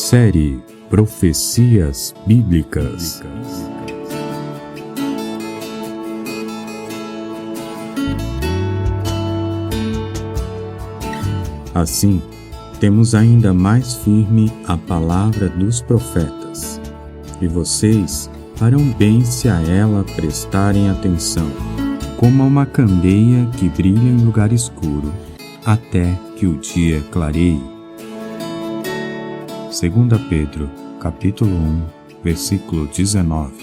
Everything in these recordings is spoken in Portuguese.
Série Profecias Bíblicas. Assim, temos ainda mais firme a palavra dos profetas, e vocês farão bem se a ela prestarem atenção, como a uma candeia que brilha em lugar escuro, até que o dia clareie. 2 Pedro, capítulo 1, versículo 19.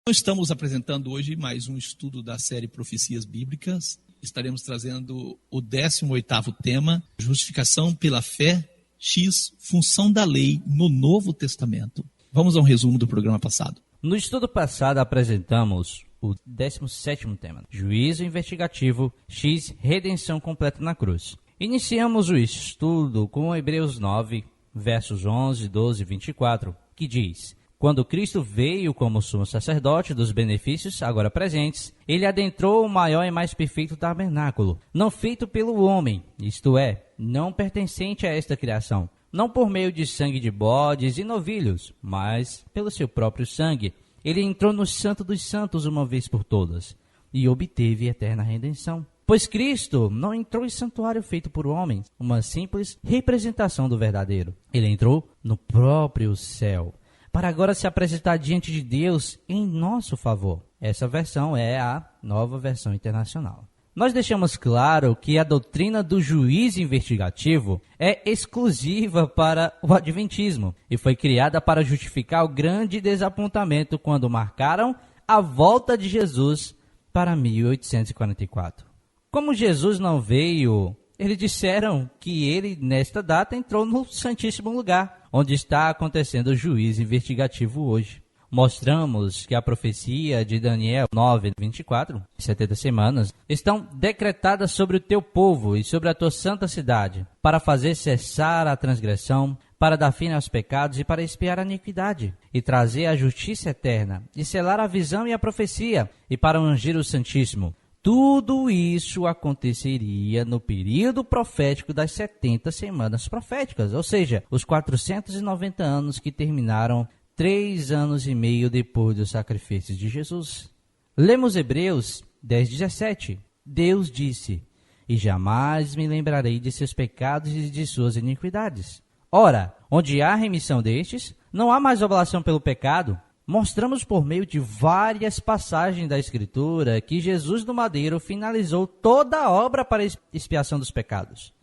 Estamos apresentando hoje mais um estudo da série Profecias Bíblicas. Estaremos trazendo o 18º tema, Justificação pela Fé, X, Função da Lei no Novo Testamento. Vamos a um resumo do programa passado. No estudo passado apresentamos o 17º tema, Juízo Investigativo, X, Redenção Completa na Cruz. Iniciamos o estudo com Hebreus 9, versos 11, 12 e 24, que diz: Quando Cristo veio como sumo sacerdote dos benefícios agora presentes, ele adentrou o maior e mais perfeito tabernáculo, não feito pelo homem, isto é, não pertencente a esta criação, não por meio de sangue de bodes e novilhos, mas pelo seu próprio sangue. Ele entrou no Santo dos Santos uma vez por todas, e obteve eterna redenção. Pois Cristo não entrou em santuário feito por homens, uma simples representação do verdadeiro. Ele entrou no próprio céu, para agora se apresentar diante de Deus em nosso favor. Essa versão é a Nova Versão Internacional. Nós deixamos claro que a doutrina do juízo investigativo é exclusiva para o Adventismo e foi criada para justificar o grande desapontamento quando marcaram a volta de Jesus para 1844. Como Jesus não veio, eles disseram que ele, nesta data, entrou no Santíssimo Lugar, onde está acontecendo o juízo investigativo hoje. Mostramos que a profecia de Daniel 9, 24, 70 semanas, estão decretadas sobre o teu povo e sobre a tua santa cidade, para fazer cessar a transgressão, para dar fim aos pecados e para expiar a iniquidade, e trazer a justiça eterna, e selar a visão e a profecia, e para ungir o Santíssimo. Tudo isso aconteceria no período profético das 70 semanas proféticas, ou seja, os 490 anos que terminaram 3 anos e meio depois do sacrifício de Jesus. Lemos Hebreus 10:17. Deus disse: E jamais me lembrarei de seus pecados e de suas iniquidades. Ora, onde há remissão destes, não há mais oblação pelo pecado. Mostramos por meio de várias passagens da Escritura que Jesus no madeiro finalizou toda a obra para a expiação dos pecados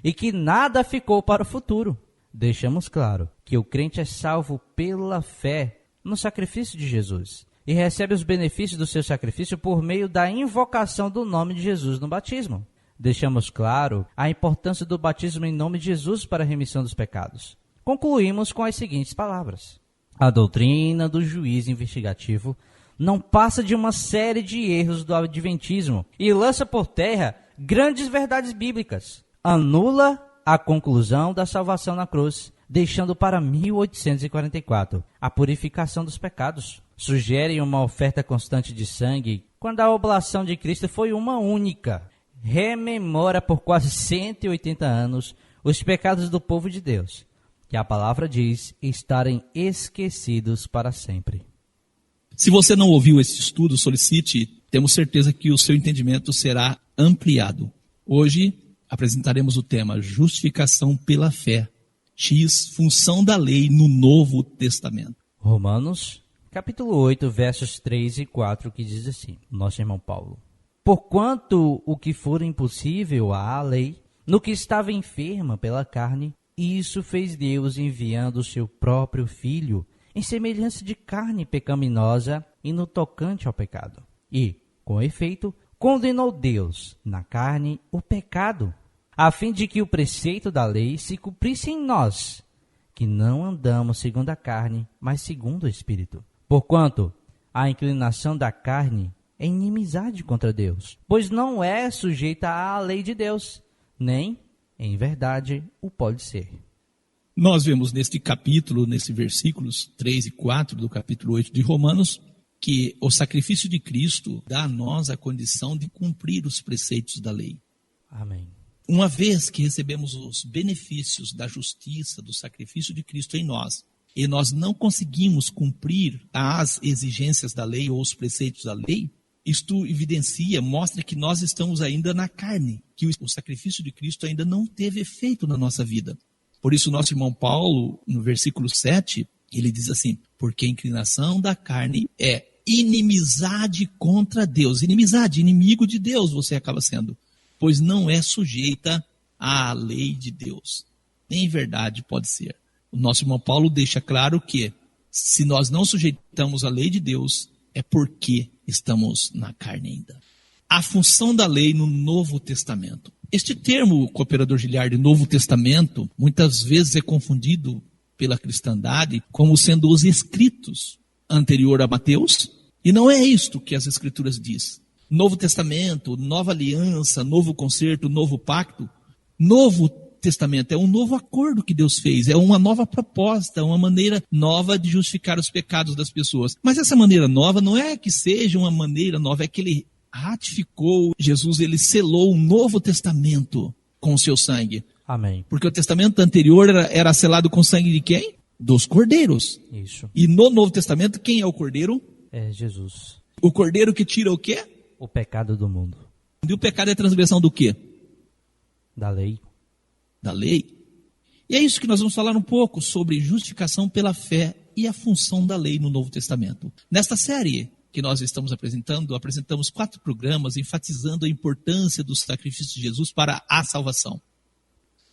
e que nada ficou para o futuro. Deixamos claro que o crente é salvo pela fé no sacrifício de Jesus e recebe os benefícios do seu sacrifício por meio da invocação do nome de Jesus no batismo. Deixamos claro a importância do batismo em nome de Jesus para a remissão dos pecados. Concluímos com as seguintes palavras: a doutrina do juízo investigativo não passa de uma série de erros do adventismo e lança por terra grandes verdades bíblicas. Anula a conclusão da salvação na cruz, deixando para 1844 a purificação dos pecados. Sugere uma oferta constante de sangue, quando a oblação de Cristo foi uma única. Rememora por quase 180 anos os pecados do povo de Deus, que a palavra diz estarem esquecidos para sempre. Se você não ouviu esse estudo, solicite. Temos certeza que o seu entendimento será ampliado. Hoje apresentaremos o tema Justificação pela Fé, X, Função da Lei no Novo Testamento. Romanos, capítulo 8, versos 3 e 4, que diz assim, nosso irmão Paulo: Porquanto o que for impossível à lei, no que estava enferma pela carne, isso fez Deus enviando o seu próprio Filho, em semelhança de carne pecaminosa e no tocante ao pecado. E, com efeito, condenou Deus na carne o pecado, a fim de que o preceito da lei se cumprisse em nós, que não andamos segundo a carne, mas segundo o Espírito. Porquanto a inclinação da carne é inimizade contra Deus, pois não é sujeita à lei de Deus, nem em verdade, o pode ser. Nós vemos neste capítulo, nesses versículos 3 e 4 do capítulo 8 de Romanos, que o sacrifício de Cristo dá a nós a condição de cumprir os preceitos da lei. Amém. Uma vez que recebemos os benefícios da justiça, do sacrifício de Cristo em nós, e nós não conseguimos cumprir as exigências da lei ou os preceitos da lei, isto evidencia, mostra que nós estamos ainda na carne, que o sacrifício de Cristo ainda não teve efeito na nossa vida. Por isso, nosso irmão Paulo, no versículo 7, ele diz assim: porque a inclinação da carne é inimizade contra Deus. Inimizade, inimigo de Deus você acaba sendo, pois não é sujeita à lei de Deus. Nem verdade pode ser. O nosso irmão Paulo deixa claro que, se nós não sujeitamos à lei de Deus, é porque estamos na carne ainda. A função da lei no Novo Testamento. Este termo, cooperador Giliardi, Novo Testamento, muitas vezes é confundido pela cristandade como sendo os escritos anterior a Mateus, e não é isto que as Escrituras diz. Novo Testamento, Nova Aliança, Novo Concerto, Novo Pacto. Novo Testamento é um novo acordo que Deus fez, é uma nova proposta, uma maneira nova de justificar os pecados das pessoas. Mas essa maneira nova não é que seja uma maneira nova, é que ele ratificou, Jesus, ele selou um novo testamento com o seu sangue. Amém. Porque o testamento anterior era selado com o sangue de quem? Dos cordeiros. Isso. E no Novo Testamento, quem é o cordeiro? É Jesus. O cordeiro que tira o quê? O pecado do mundo. E o pecado é a transgressão do quê? Da lei. Da lei. E é isso que nós vamos falar um pouco sobre justificação pela fé e a função da lei no Novo Testamento. Nesta série que nós estamos apresentamos 4 programas enfatizando a importância do sacrifício de Jesus para a salvação.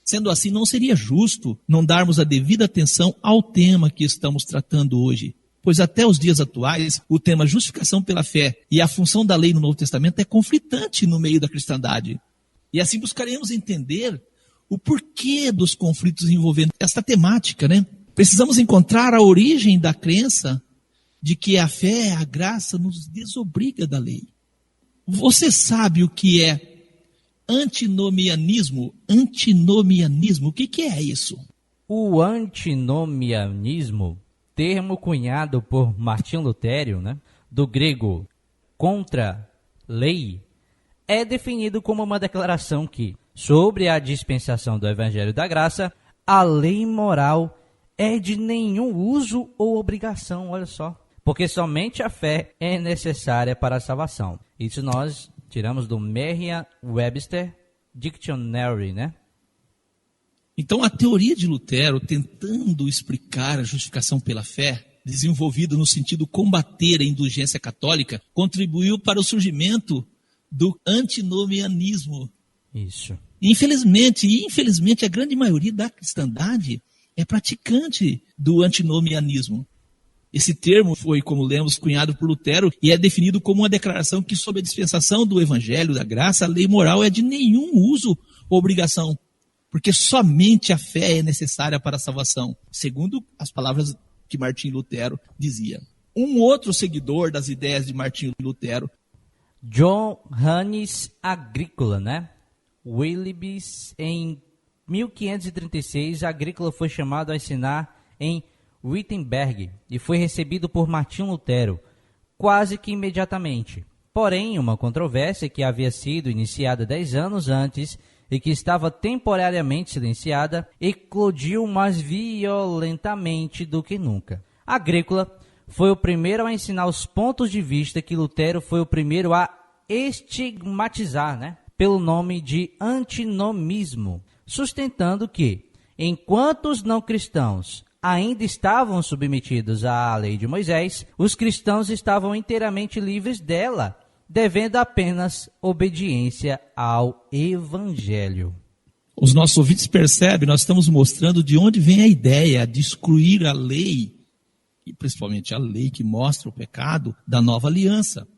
Sendo assim, não seria justo não darmos a devida atenção ao tema que estamos tratando hoje, pois até os dias atuais, o tema justificação pela fé e a função da lei no Novo Testamento é conflitante no meio da cristandade. E assim buscaremos entender o porquê dos conflitos envolvendo esta temática, né? Precisamos encontrar a origem da crença de que a fé, a graça nos desobriga da lei. Você sabe o que é antinomianismo? Antinomianismo, o que é isso? O antinomianismo, termo cunhado por Martinho Lutero, né, do grego contra lei, é definido como uma declaração que, sobre a dispensação do Evangelho da Graça, a lei moral é de nenhum uso ou obrigação, olha só. Porque somente a fé é necessária para a salvação. Isso nós tiramos do Merriam-Webster Dictionary, né? Então a teoria de Lutero, tentando explicar a justificação pela fé, desenvolvida no sentido de combater a indulgência católica, contribuiu para o surgimento do antinomianismo. Isso. Infelizmente, a grande maioria da cristandade é praticante do antinomianismo. Esse termo foi, como lemos, cunhado por Lutero e é definido como uma declaração que, sob a dispensação do Evangelho da Graça, a lei moral é de nenhum uso ou obrigação, porque somente a fé é necessária para a salvação, segundo as palavras que Martinho Lutero dizia. Um outro seguidor das ideias de Martinho Lutero, Johannes Agricola, né? Willibis, em 1536, Agricola foi chamado a ensinar em Wittenberg e foi recebido por Martinho Lutero quase que imediatamente. Porém, uma controvérsia que havia sido iniciada 10 anos antes e que estava temporariamente silenciada eclodiu mais violentamente do que nunca. Agricola foi o primeiro a ensinar os pontos de vista que Lutero foi o primeiro a estigmatizar, né, pelo nome de antinomismo, sustentando que, enquanto os não cristãos ainda estavam submetidos à lei de Moisés, os cristãos estavam inteiramente livres dela, devendo apenas obediência ao Evangelho. Os nossos ouvintes percebem, nós estamos mostrando de onde vem a ideia de excluir a lei, e principalmente a lei que mostra o pecado, da nova aliança.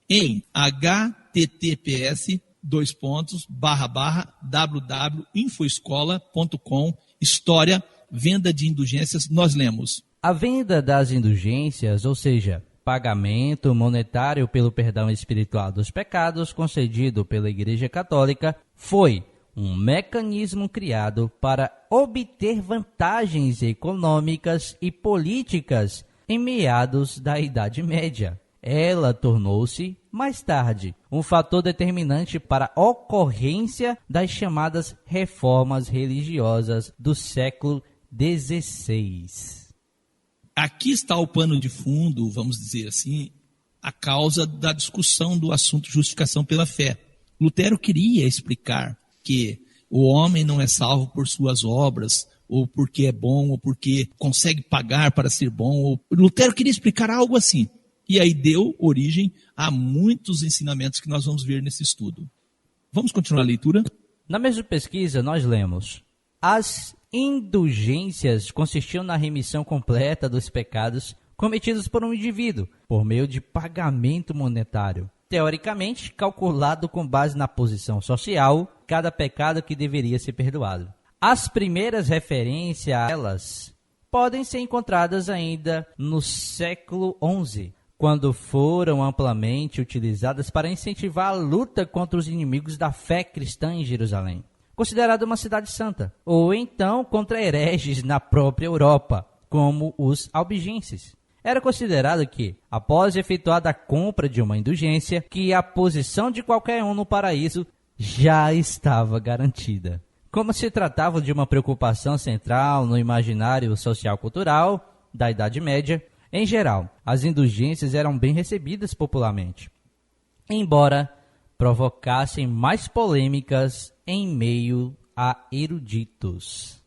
Em https://www.infoescola.com, história, venda de indulgências, nós lemos: a venda das indulgências, ou seja, pagamento monetário pelo perdão espiritual dos pecados concedido pela Igreja Católica, foi um mecanismo criado para obter vantagens econômicas e políticas em meados da Idade Média. Ela tornou-se, mais tarde, um fator determinante para a ocorrência das chamadas reformas religiosas do século XVI. Aqui está o pano de fundo, vamos dizer assim, a causa da discussão do assunto justificação pela fé. Lutero queria explicar que o homem não é salvo por suas obras, ou porque é bom, ou porque consegue pagar para ser bom. Lutero queria explicar algo assim. E aí deu origem a muitos ensinamentos que nós vamos ver nesse estudo. Vamos continuar a leitura? Na mesma pesquisa, nós lemos: as indulgências consistiam na remissão completa dos pecados cometidos por um indivíduo, por meio de pagamento monetário, teoricamente calculado com base na posição social, cada pecado que deveria ser perdoado. As primeiras referências a elas podem ser encontradas ainda no século XI, quando foram amplamente utilizadas para incentivar a luta contra os inimigos da fé cristã em Jerusalém, considerada uma cidade santa, ou então contra hereges na própria Europa, como os albigenses. Era considerado que, após efetuada a compra de uma indulgência, que a posição de qualquer um no paraíso já estava garantida. Como se tratava de uma preocupação central no imaginário social-cultural da Idade Média, em geral, as indulgências eram bem recebidas popularmente, embora provocassem mais polêmicas em meio a eruditos.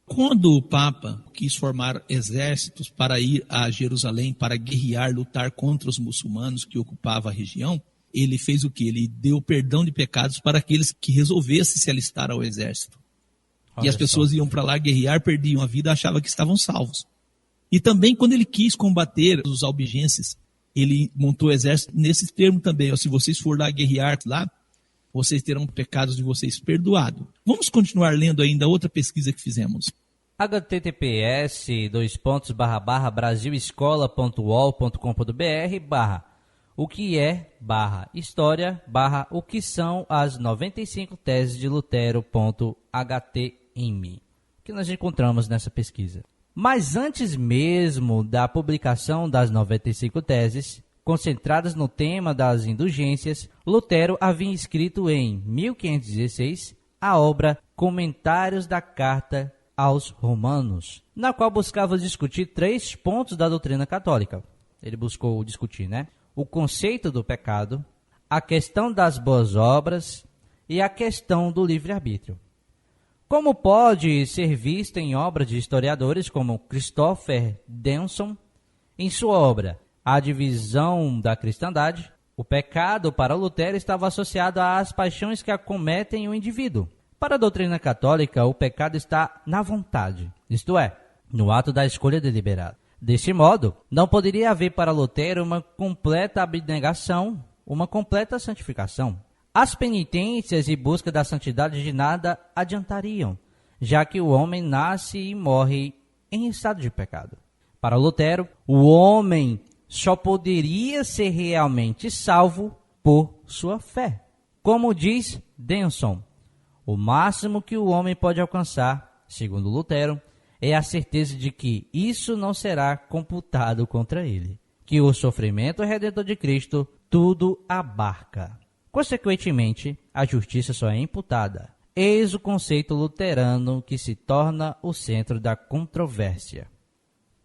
Quando o Papa quis formar exércitos para ir a Jerusalém, para guerrear, lutar contra os muçulmanos que ocupavam a região, ele fez o quê? Ele deu perdão de pecados para aqueles que resolvessem se alistar ao exército. E as pessoas iam para lá guerrear, perdiam a vida, achavam que estavam salvos. E também quando ele quis combater os albigenses, ele montou o exército nesse termo também. Ó, se vocês for lá guerrear lá, vocês terão pecados de vocês perdoados. Vamos continuar lendo ainda outra pesquisa que fizemos. https://brasilescola.uol.com.br/o que é /história /o que são as 95 teses de Lutero.htm, que nós encontramos nessa pesquisa. Mas antes mesmo da publicação das 95 teses, concentradas no tema das indulgências, Lutero havia escrito em 1516 a obra Comentários da Carta aos Romanos, na qual buscava discutir 3 pontos da doutrina católica. Ele buscou discutir, o conceito do pecado, a questão das boas obras e a questão do livre-arbítrio. Como pode ser visto em obras de historiadores como Christopher Denson, em sua obra A Divisão da Cristandade, o pecado para Lutero estava associado às paixões que acometem o indivíduo. Para a doutrina católica, o pecado está na vontade, isto é, no ato da escolha deliberada. Deste modo, não poderia haver para Lutero uma completa abnegação, uma completa santificação. As penitências e busca da santidade de nada adiantariam, já que o homem nasce e morre em estado de pecado. Para Lutero, o homem só poderia ser realmente salvo por sua fé. Como diz Denson, o máximo que o homem pode alcançar, segundo Lutero, é a certeza de que isso não será computado contra ele, que o sofrimento redentor de Cristo tudo abarca. Consequentemente, a justiça só é imputada. Eis o conceito luterano que se torna o centro da controvérsia.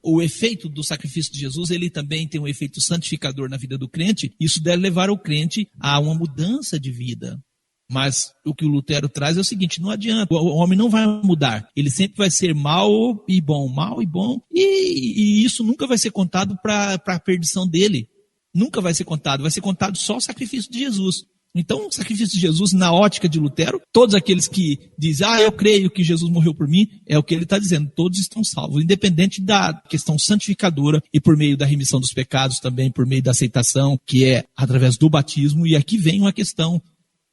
O efeito do sacrifício de Jesus, ele também tem um efeito santificador na vida do crente. Isso deve levar o crente a uma mudança de vida. Mas o que o Lutero traz é o seguinte, não adianta, o homem não vai mudar. Ele sempre vai ser mal e bom, e isso nunca vai ser contado para a perdição dele. Nunca vai ser contado só o sacrifício de Jesus. Então, o sacrifício de Jesus, na ótica de Lutero, todos aqueles que dizem, eu creio que Jesus morreu por mim, é o que ele está dizendo, todos estão salvos, independente da questão santificadora e por meio da remissão dos pecados também, por meio da aceitação, que é através do batismo. E aqui vem uma questão,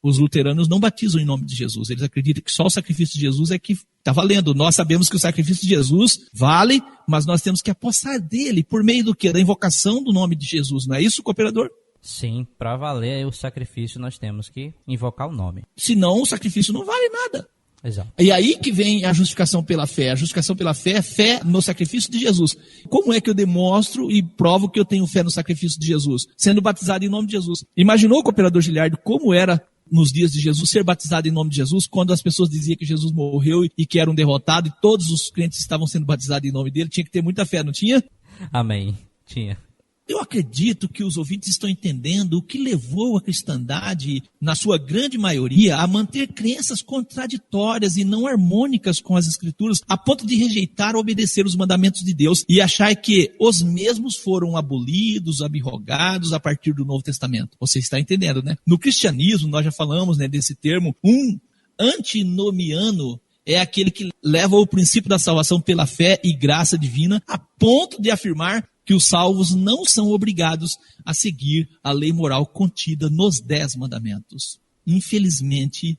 os luteranos não batizam em nome de Jesus, eles acreditam que só o sacrifício de Jesus é que está valendo. Nós sabemos que o sacrifício de Jesus vale, mas nós temos que apossar dele, por meio do quê? Da invocação do nome de Jesus, não é isso, cooperador? Sim, para valer o sacrifício nós temos que invocar o nome. Senão o sacrifício não vale nada. Exato. E aí que vem a justificação pela fé. A justificação pela fé é fé no sacrifício de Jesus. Como é que eu demonstro e provo que eu tenho fé no sacrifício de Jesus? Sendo batizado em nome de Jesus. Imaginou, cooperador Giliardo, como era nos dias de Jesus ser batizado em nome de Jesus, quando as pessoas diziam que Jesus morreu e que era um derrotado, e todos os crentes estavam sendo batizados em nome dele? Tinha que ter muita fé, não tinha? Amém. Tinha. Eu acredito que os ouvintes estão entendendo o que levou a cristandade, na sua grande maioria, a manter crenças contraditórias e não harmônicas com as Escrituras, a ponto de rejeitar ou obedecer os mandamentos de Deus e achar que os mesmos foram abolidos, abrogados a partir do Novo Testamento. Você está entendendo, né? No cristianismo, nós já falamos, né, desse termo, um antinomiano é aquele que leva o princípio da salvação pela fé e graça divina, a ponto de afirmar que os salvos não são obrigados a seguir a lei moral contida nos 10 mandamentos. Infelizmente,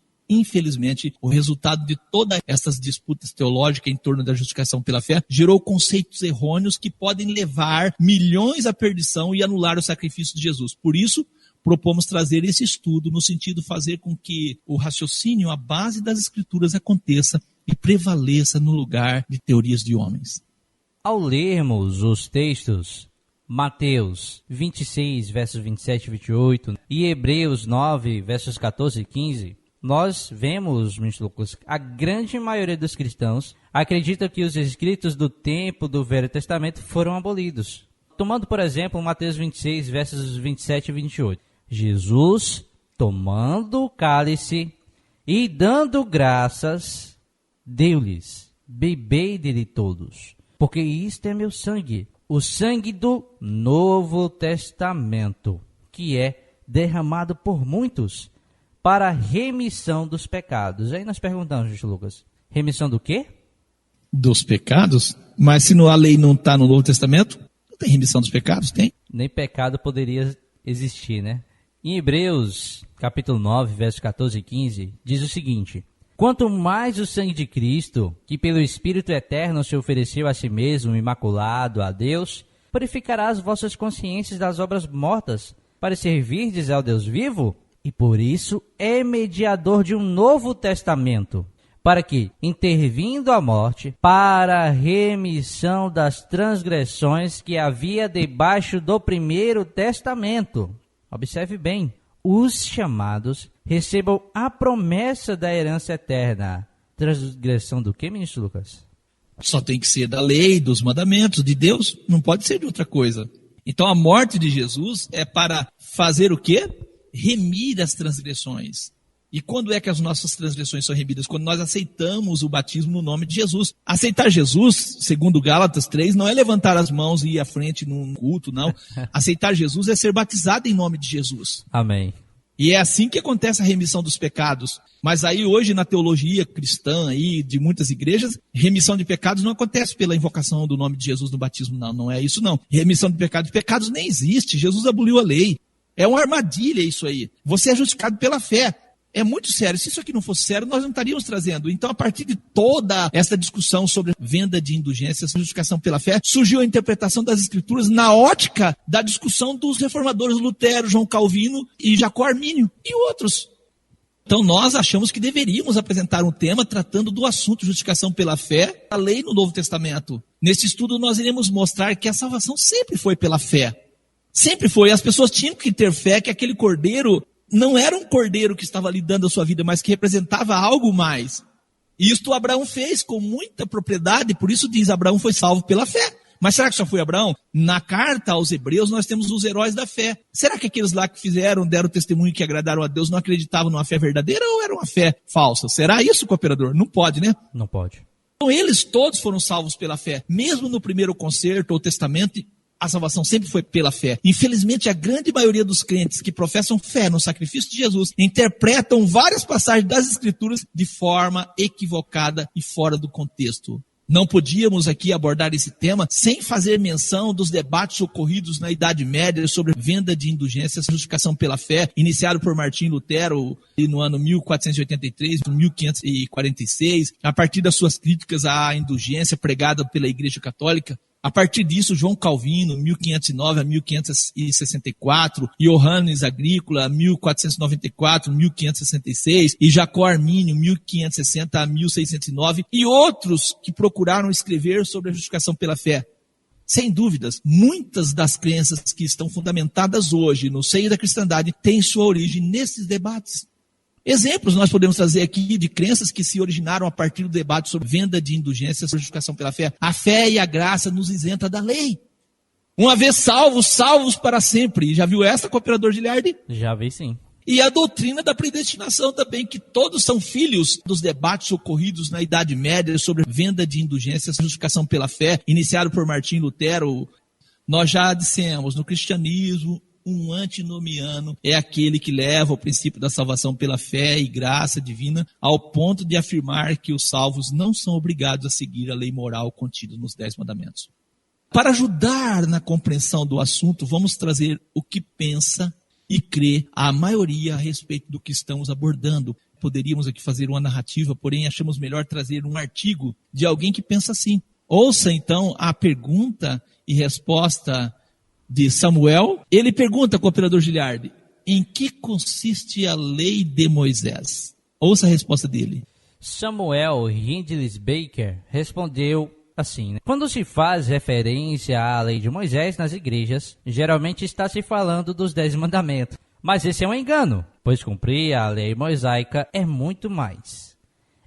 o resultado de todas essas disputas teológicas em torno da justificação pela fé gerou conceitos errôneos que podem levar milhões à perdição e anular o sacrifício de Jesus. Por isso, propomos trazer esse estudo no sentido de fazer com que o raciocínio, a base das Escrituras aconteça e prevaleça no lugar de teorias de homens. Ao lermos os textos, Mateus 26, versos 27 e 28, e Hebreus 9, versos 14 e 15, nós vemos, ministro Lucas, a grande maioria dos cristãos acredita que os escritos do tempo do Velho Testamento foram abolidos. Tomando, por exemplo, Mateus 26, versos 27 e 28. Jesus, tomando o cálice e dando graças, deu-lhes, bebei dele todos. Porque isto é meu sangue, o sangue do Novo Testamento, que é derramado por muitos para a remissão dos pecados. Aí nós perguntamos, Justo Lucas, remissão do quê? Dos pecados? Mas se a lei não está no Novo Testamento, não tem remissão dos pecados, tem? Nem pecado poderia existir, né? Em Hebreus, capítulo 9, versos 14 e 15, diz o seguinte: quanto mais o sangue de Cristo, que pelo Espírito Eterno se ofereceu a si mesmo, imaculado a Deus, purificará as vossas consciências das obras mortas, para servirdes ao Deus vivo? E por isso é mediador de um novo testamento, para que, intervindo a morte, para a remissão das transgressões que havia debaixo do primeiro testamento. Observe bem. Os chamados recebam a promessa da herança eterna. Transgressão do que, ministro Lucas? Só tem que ser da lei, dos mandamentos de Deus, não pode ser de outra coisa. Então a morte de Jesus é para fazer o quê? Remir as transgressões. E quando é que as nossas transgressões são remidas? Quando nós aceitamos o batismo no nome de Jesus. Aceitar Jesus, segundo Gálatas 3, não é levantar as mãos e ir à frente num culto, não. Aceitar Jesus é ser batizado em nome de Jesus. Amém. E é assim que acontece a remissão dos pecados. Mas aí hoje na teologia cristã aí, de muitas igrejas, remissão de pecados não acontece pela invocação do nome de Jesus no batismo, não é isso não. Remissão de pecados nem existe, Jesus aboliu a lei. É uma armadilha isso aí. Você é justificado pela fé. É muito sério. Se isso aqui não fosse sério, nós não estaríamos trazendo. Então, a partir de toda essa discussão sobre venda de indulgências, justificação pela fé, surgiu a interpretação das Escrituras na ótica da discussão dos reformadores Lutero, João Calvino e Jacó Armínio e outros. Então, nós achamos que deveríamos apresentar um tema tratando do assunto justificação pela fé, a lei no Novo Testamento. Nesse estudo, nós iremos mostrar que a salvação sempre foi pela fé. Sempre foi. As pessoas tinham que ter fé que aquele cordeiro não era um cordeiro que estava ali dando a sua vida, mas que representava algo mais. E isto Abraão fez com muita propriedade, por isso diz, Abraão foi salvo pela fé. Mas será que só foi Abraão? Na carta aos Hebreus nós temos os heróis da fé. Será que aqueles lá que deram testemunho que agradaram a Deus não acreditavam numa fé verdadeira ou era uma fé falsa? Será isso, cooperador? Não pode, né? Não pode. Então eles todos foram salvos pela fé. Mesmo no primeiro concerto ou testamento, a salvação sempre foi pela fé. Infelizmente, a grande maioria dos crentes que professam fé no sacrifício de Jesus interpretam várias passagens das Escrituras de forma equivocada e fora do contexto. Não podíamos aqui abordar esse tema sem fazer menção dos debates ocorridos na Idade Média sobre venda de indulgências, justificação pela fé, iniciado por Martim Lutero no ano 1483, 1546, a partir das suas críticas à indulgência pregada pela Igreja Católica. A partir disso, João Calvino, 1509 a 1564, Johannes Agrícola, 1494 a 1566, e Jacó Armínio, 1560 a 1609, e outros que procuraram escrever sobre a justificação pela fé. Sem dúvidas, muitas das crenças que estão fundamentadas hoje no seio da cristandade têm sua origem nesses debates. Exemplos nós podemos trazer aqui de crenças que se originaram a partir do debate sobre venda de indulgências e justificação pela fé. A fé e a graça nos isenta da lei. Uma vez salvos, salvos para sempre. Já viu essa, cooperador Giliardi? Já vi, sim. E a doutrina da predestinação também, que todos são filhos dos debates ocorridos na Idade Média sobre venda de indulgências e justificação pela fé, iniciado por Martim Lutero. Nós já dissemos, no cristianismo, um antinomiano é aquele que leva o princípio da salvação pela fé e graça divina ao ponto de afirmar que os salvos não são obrigados a seguir a lei moral contida nos 10 mandamentos. Para ajudar na compreensão do assunto, vamos trazer o que pensa e crê a maioria a respeito do que estamos abordando. Poderíamos aqui fazer uma narrativa, porém achamos melhor trazer um artigo de alguém que pensa assim. Ouça então a pergunta e resposta de Samuel. Ele pergunta, cooperador Giliardi, em que consiste a lei de Moisés? Ouça a resposta dele. Samuel Hindley Baker respondeu assim, né? Quando se faz referência à lei de Moisés nas igrejas, geralmente está se falando dos 10 mandamentos. Mas esse é um engano, pois cumprir a lei mosaica é muito mais.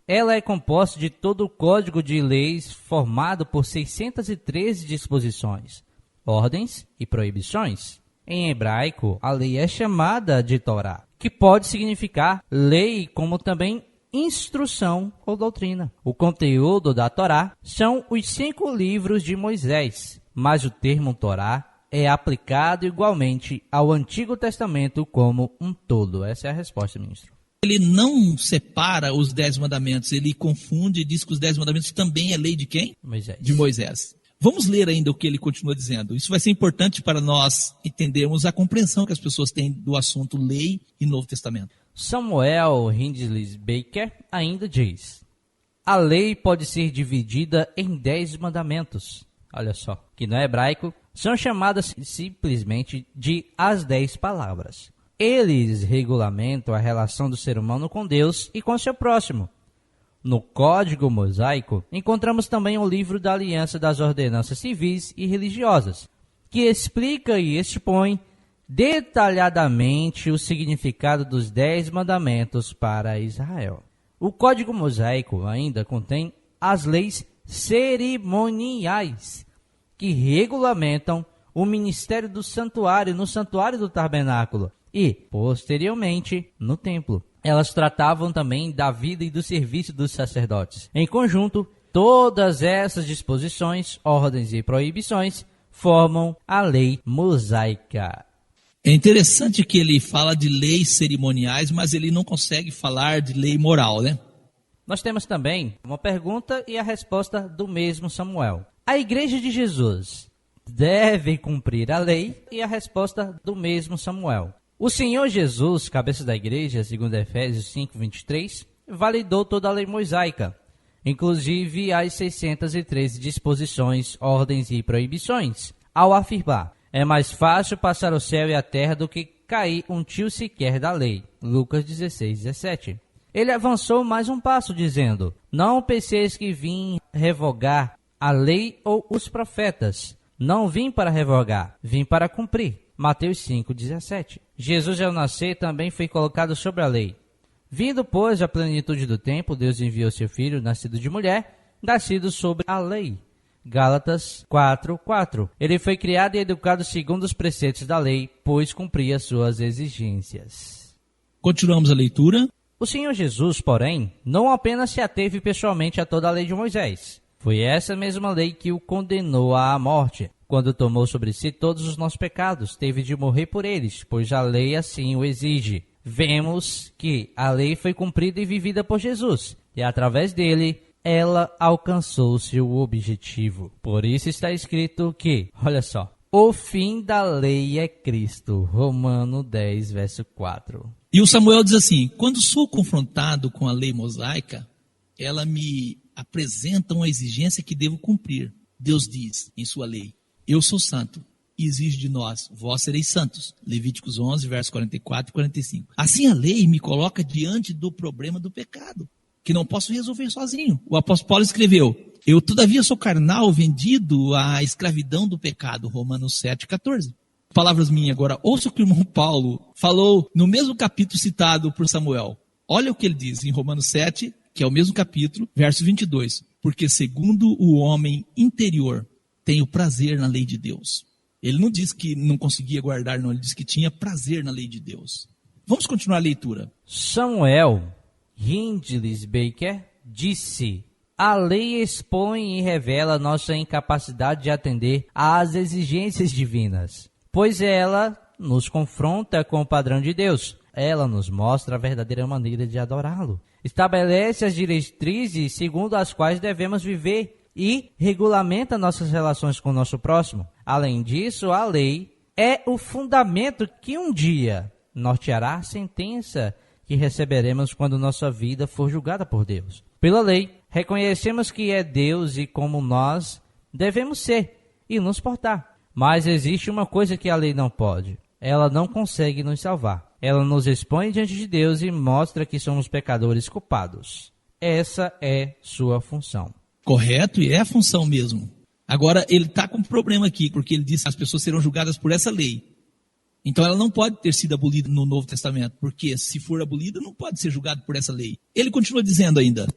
Ela é composta de todo o código de leis formado por 613 disposições, ordens e proibições. Em hebraico, a lei é chamada de Torá, que pode significar lei, como também instrução ou doutrina. O conteúdo da Torá são os 5 livros de Moisés, mas o termo Torá é aplicado igualmente ao Antigo Testamento como um todo. Essa é a resposta, ministro. Ele não separa os 10 mandamentos, ele confunde e diz que os 10 mandamentos também é lei de quem? Moisés. De Moisés. Vamos ler ainda o que ele continua dizendo. Isso vai ser importante para nós entendermos a compreensão que as pessoas têm do assunto lei e Novo Testamento. Samuel Hindley Baker ainda diz: a lei pode ser dividida em 10 mandamentos. Olha só, que no hebraico são chamadas simplesmente de as 10 palavras. Eles regulamentam a relação do ser humano com Deus e com seu próximo. No Código Mosaico, encontramos também o livro da Aliança das Ordenanças Civis e Religiosas, que explica e expõe detalhadamente o significado dos 10 mandamentos para Israel. O Código Mosaico ainda contém as leis cerimoniais, que regulamentam o ministério do santuário no santuário do tabernáculo e, posteriormente, no templo. Elas tratavam também da vida e do serviço dos sacerdotes. Em conjunto, todas essas disposições, ordens e proibições formam a lei mosaica. É interessante que ele fala de leis cerimoniais, mas ele não consegue falar de lei moral, né? Nós temos também uma pergunta e a resposta do mesmo Samuel. A Igreja de Jesus deve cumprir a lei? E a resposta do mesmo Samuel. O Senhor Jesus, cabeça da igreja, segundo Efésios 5:23, validou toda a lei mosaica, inclusive as 613 disposições, ordens e proibições, ao afirmar: é mais fácil passar o céu e a terra do que cair um tio sequer da lei. Lucas 16:17. Ele avançou mais um passo, dizendo: não penseis que vim revogar a lei ou os profetas. Não vim para revogar, vim para cumprir. Mateus 5:17. Jesus, ao nascer, também foi colocado sobre a lei. Vindo, pois, a plenitude do tempo, Deus enviou seu filho, nascido de mulher, nascido sobre a lei. Gálatas 4:4. Ele foi criado e educado segundo os preceitos da lei, pois cumpria suas exigências. Continuamos a leitura. O Senhor Jesus, porém, não apenas se ateve pessoalmente a toda a lei de Moisés. Foi essa mesma lei que o condenou à morte. Quando tomou sobre si todos os nossos pecados, teve de morrer por eles, pois a lei assim o exige. Vemos que a lei foi cumprida e vivida por Jesus, e através dele, ela alcançou seu objetivo. Por isso está escrito que, olha só, o fim da lei é Cristo. Romano 10, verso 4. E o Samuel diz assim: quando sou confrontado com a lei mosaica, ela me apresenta uma exigência que devo cumprir. Deus diz em sua lei: eu sou santo, e exige de nós: vós sereis santos. Levíticos 11, versos 44 e 45. Assim a lei me coloca diante do problema do pecado, que não posso resolver sozinho. O apóstolo Paulo escreveu: eu todavia sou carnal, vendido à escravidão do pecado. Romanos 7, 14. Palavras minhas agora. Ouça o que o irmão Paulo falou no mesmo capítulo citado por Samuel. Olha o que ele diz em Romanos 7, que é o mesmo capítulo, verso 22. Porque segundo o homem interior, tenho prazer na lei de Deus. Ele não diz que não conseguia guardar, não. Ele diz que tinha prazer na lei de Deus. Vamos continuar a leitura. Samuel Hindley Baker disse: a lei expõe e revela nossa incapacidade de atender às exigências divinas, pois ela nos confronta com o padrão de Deus. Ela nos mostra a verdadeira maneira de adorá-lo. Estabelece as diretrizes segundo as quais devemos viver e regulamenta nossas relações com o nosso próximo. Além disso, a lei é o fundamento que um dia norteará a sentença que receberemos quando nossa vida for julgada por Deus. Pela lei, reconhecemos que é Deus e como nós devemos ser e nos portar. Mas existe uma coisa que a lei não pode. Ela não consegue nos salvar. Ela nos expõe diante de Deus e mostra que somos pecadores culpados. Essa é sua função. Correto, e é a função mesmo. Agora, ele está com um problema aqui, porque ele diz que as pessoas serão julgadas por essa lei. Então, ela não pode ter sido abolida no Novo Testamento, porque se for abolida, não pode ser julgado por essa lei. Ele continua dizendo ainda: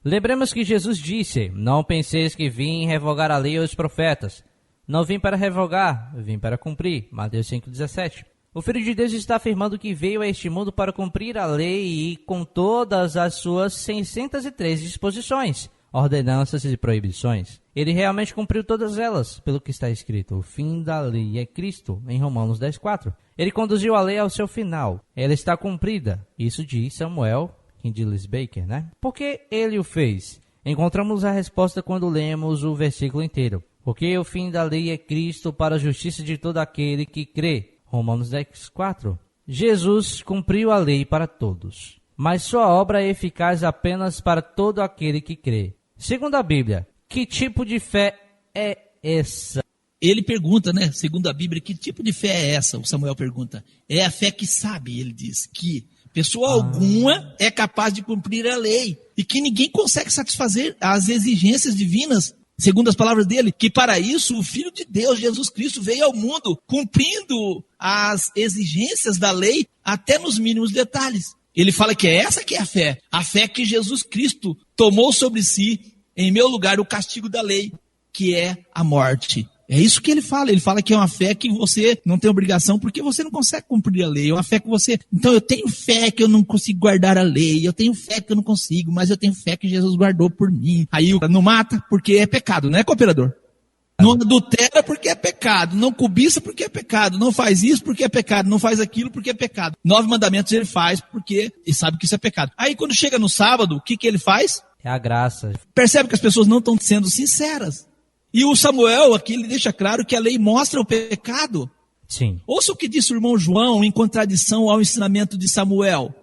lembremos que Jesus disse: não penseis que vim revogar a lei ou os profetas. Não vim para revogar, vim para cumprir. Mateus 5,17. O Filho de Deus está afirmando que veio a este mundo para cumprir a lei e com todas as suas 603 disposições, ordenanças e proibições. Ele realmente cumpriu todas elas, pelo que está escrito: o fim da lei é Cristo, em Romanos 10,4. Ele conduziu a lei ao seu final. Ela está cumprida. Isso diz Samuel Hindley Baker, né? Por que ele o fez? Encontramos a resposta quando lemos o versículo inteiro. Porque o fim da lei é Cristo para a justiça de todo aquele que crê. Romanos 10,4. Jesus cumpriu a lei para todos, mas sua obra é eficaz apenas para todo aquele que crê. Segundo a Bíblia, que tipo de fé é essa? Ele pergunta, né? Segundo a Bíblia, que tipo de fé é essa? O Samuel pergunta. É a fé que sabe, ele diz, que pessoa alguma é capaz de cumprir a lei e que ninguém consegue satisfazer as exigências divinas. Segundo as palavras dele, que para isso o Filho de Deus, Jesus Cristo, veio ao mundo cumprindo as exigências da lei até nos mínimos detalhes. Ele fala que é essa que é a fé que Jesus Cristo tomou sobre si, em meu lugar, o castigo da lei, que é a morte. É isso que ele fala que é uma fé que você não tem obrigação porque você não consegue cumprir a lei, é uma fé que você... Então eu tenho fé que eu não consigo guardar a lei, eu tenho fé que eu não consigo, mas eu tenho fé que Jesus guardou por mim. Aí não mata porque é pecado, não é, cooperador? Não adultera porque é pecado, não cobiça porque é pecado, não faz isso porque é pecado, não faz aquilo porque é pecado. 9 mandamentos ele faz porque ele sabe que isso é pecado. Aí quando chega no sábado, o que ele faz? É a graça. Percebe que as pessoas não estão sendo sinceras. E o Samuel aqui, ele deixa claro que a lei mostra o pecado. Sim. Ouça o que disse o irmão João em contradição ao ensinamento de Samuel.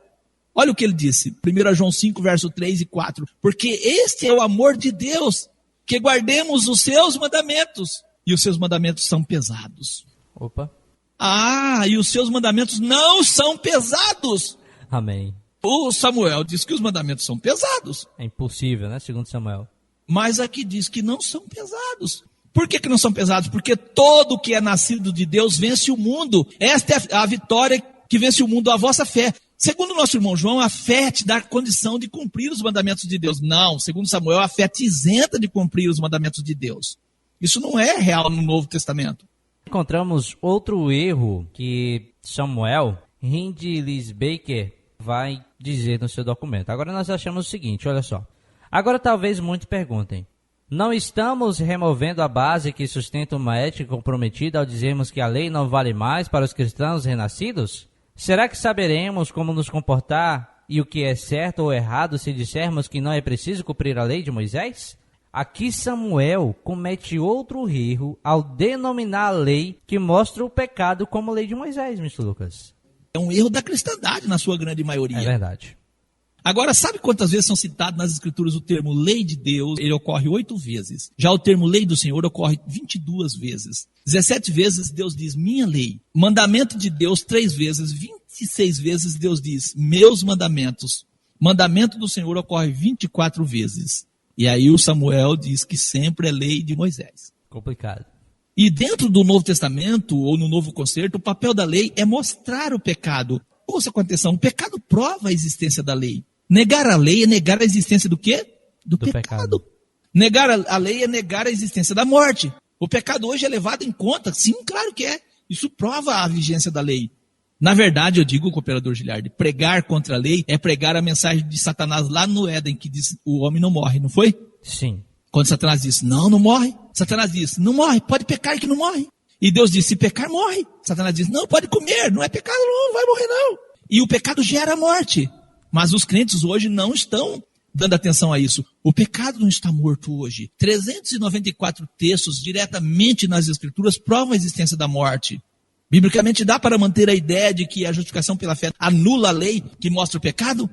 Olha o que ele disse, 1 João 5, verso 3 e 4. Porque este é o amor de Deus, que guardemos os seus mandamentos. E os seus mandamentos são pesados. Opa. E os seus mandamentos não são pesados. Amém. O Samuel diz que os mandamentos são pesados. É impossível, né? Segundo Samuel. Mas aqui diz que não são pesados. Por que não são pesados? Porque todo que é nascido de Deus vence o mundo. Esta é a vitória que vence o mundo, a vossa fé. Segundo o nosso irmão João, a fé te dá condição de cumprir os mandamentos de Deus. Não, segundo Samuel, a fé te isenta de cumprir os mandamentos de Deus. Isso não é real no Novo Testamento. Encontramos outro erro que Samuel Hindley Baker vai dizer no seu documento. Agora nós achamos o seguinte, olha só. Agora talvez muitos perguntem, não estamos removendo a base que sustenta uma ética comprometida ao dizermos que a lei não vale mais para os cristãos renascidos? Será que saberemos como nos comportar e o que é certo ou errado se dissermos que não é preciso cumprir a lei de Moisés? Aqui Samuel comete outro erro ao denominar a lei que mostra o pecado como lei de Moisés, Mr. Lucas. É um erro da cristandade na sua grande maioria. É verdade. Agora, sabe quantas vezes são citados nas Escrituras o termo lei de Deus? Ele ocorre 8 vezes. Já o termo lei do Senhor ocorre 22 vezes. 17 vezes Deus diz minha lei. Mandamento de Deus 3 vezes. 26 vezes Deus diz meus mandamentos. Mandamento do Senhor ocorre 24 vezes. E aí o Samuel diz que sempre é lei de Moisés. Complicado. E dentro do Novo Testamento, ou no Novo Concerto, o papel da lei é mostrar o pecado. Ouça com atenção, o pecado prova a existência da lei. Negar a lei é negar a existência do quê? Do pecado. Negar a lei é negar a existência da morte. O pecado hoje é levado em conta? Sim, claro que é. Isso prova a vigência da lei. Na verdade, eu digo, cooperador Giliardi, pregar contra a lei é pregar a mensagem de Satanás lá no Éden, que diz o homem não morre, não foi? Sim. Quando Satanás disse, não morre. Satanás disse, não morre, pode pecar que não morre. E Deus disse, se pecar, morre. Satanás disse, não, pode comer, não é pecado, não vai morrer não. E o pecado gera a morte. Mas os crentes hoje não estão dando atenção a isso. O pecado não está morto hoje. 394 textos diretamente nas Escrituras provam a existência da morte. Biblicamente dá para manter a ideia de que a justificação pela fé anula a lei que mostra o pecado?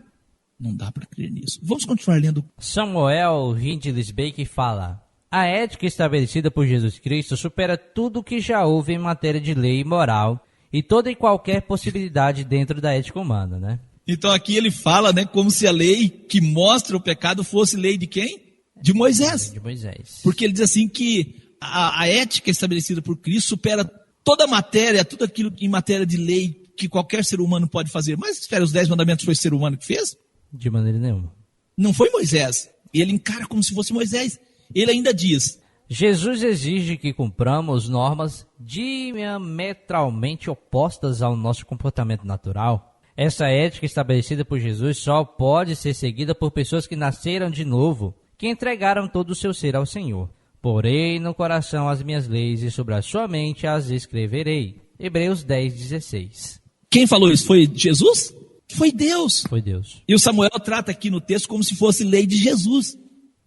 Não dá para crer nisso. Vamos continuar lendo. Samuel Hindley Baker fala: a ética estabelecida por Jesus Cristo supera tudo o que já houve em matéria de lei e moral e toda e qualquer possibilidade dentro da ética humana, né? Então aqui ele fala, né, como se a lei que mostra o pecado fosse lei de quem? De Moisés. De Moisés. Porque ele diz assim que a ética estabelecida por Cristo supera toda a matéria, tudo aquilo em matéria de lei que qualquer ser humano pode fazer. Mas espera, os 10 mandamentos foi o ser humano que fez? De maneira nenhuma. Não foi Moisés. Ele encara como se fosse Moisés. Ele ainda diz: Jesus exige que cumpramos normas diametralmente opostas ao nosso comportamento natural. Essa ética estabelecida por Jesus só pode ser seguida por pessoas que nasceram de novo, que entregaram todo o seu ser ao Senhor. Porei no coração as minhas leis e sobre a sua mente as escreverei. Hebreus 10:16. Quem falou isso? Foi Jesus? Foi Deus. Foi Deus. E o Samuel trata aqui no texto como se fosse lei de Jesus.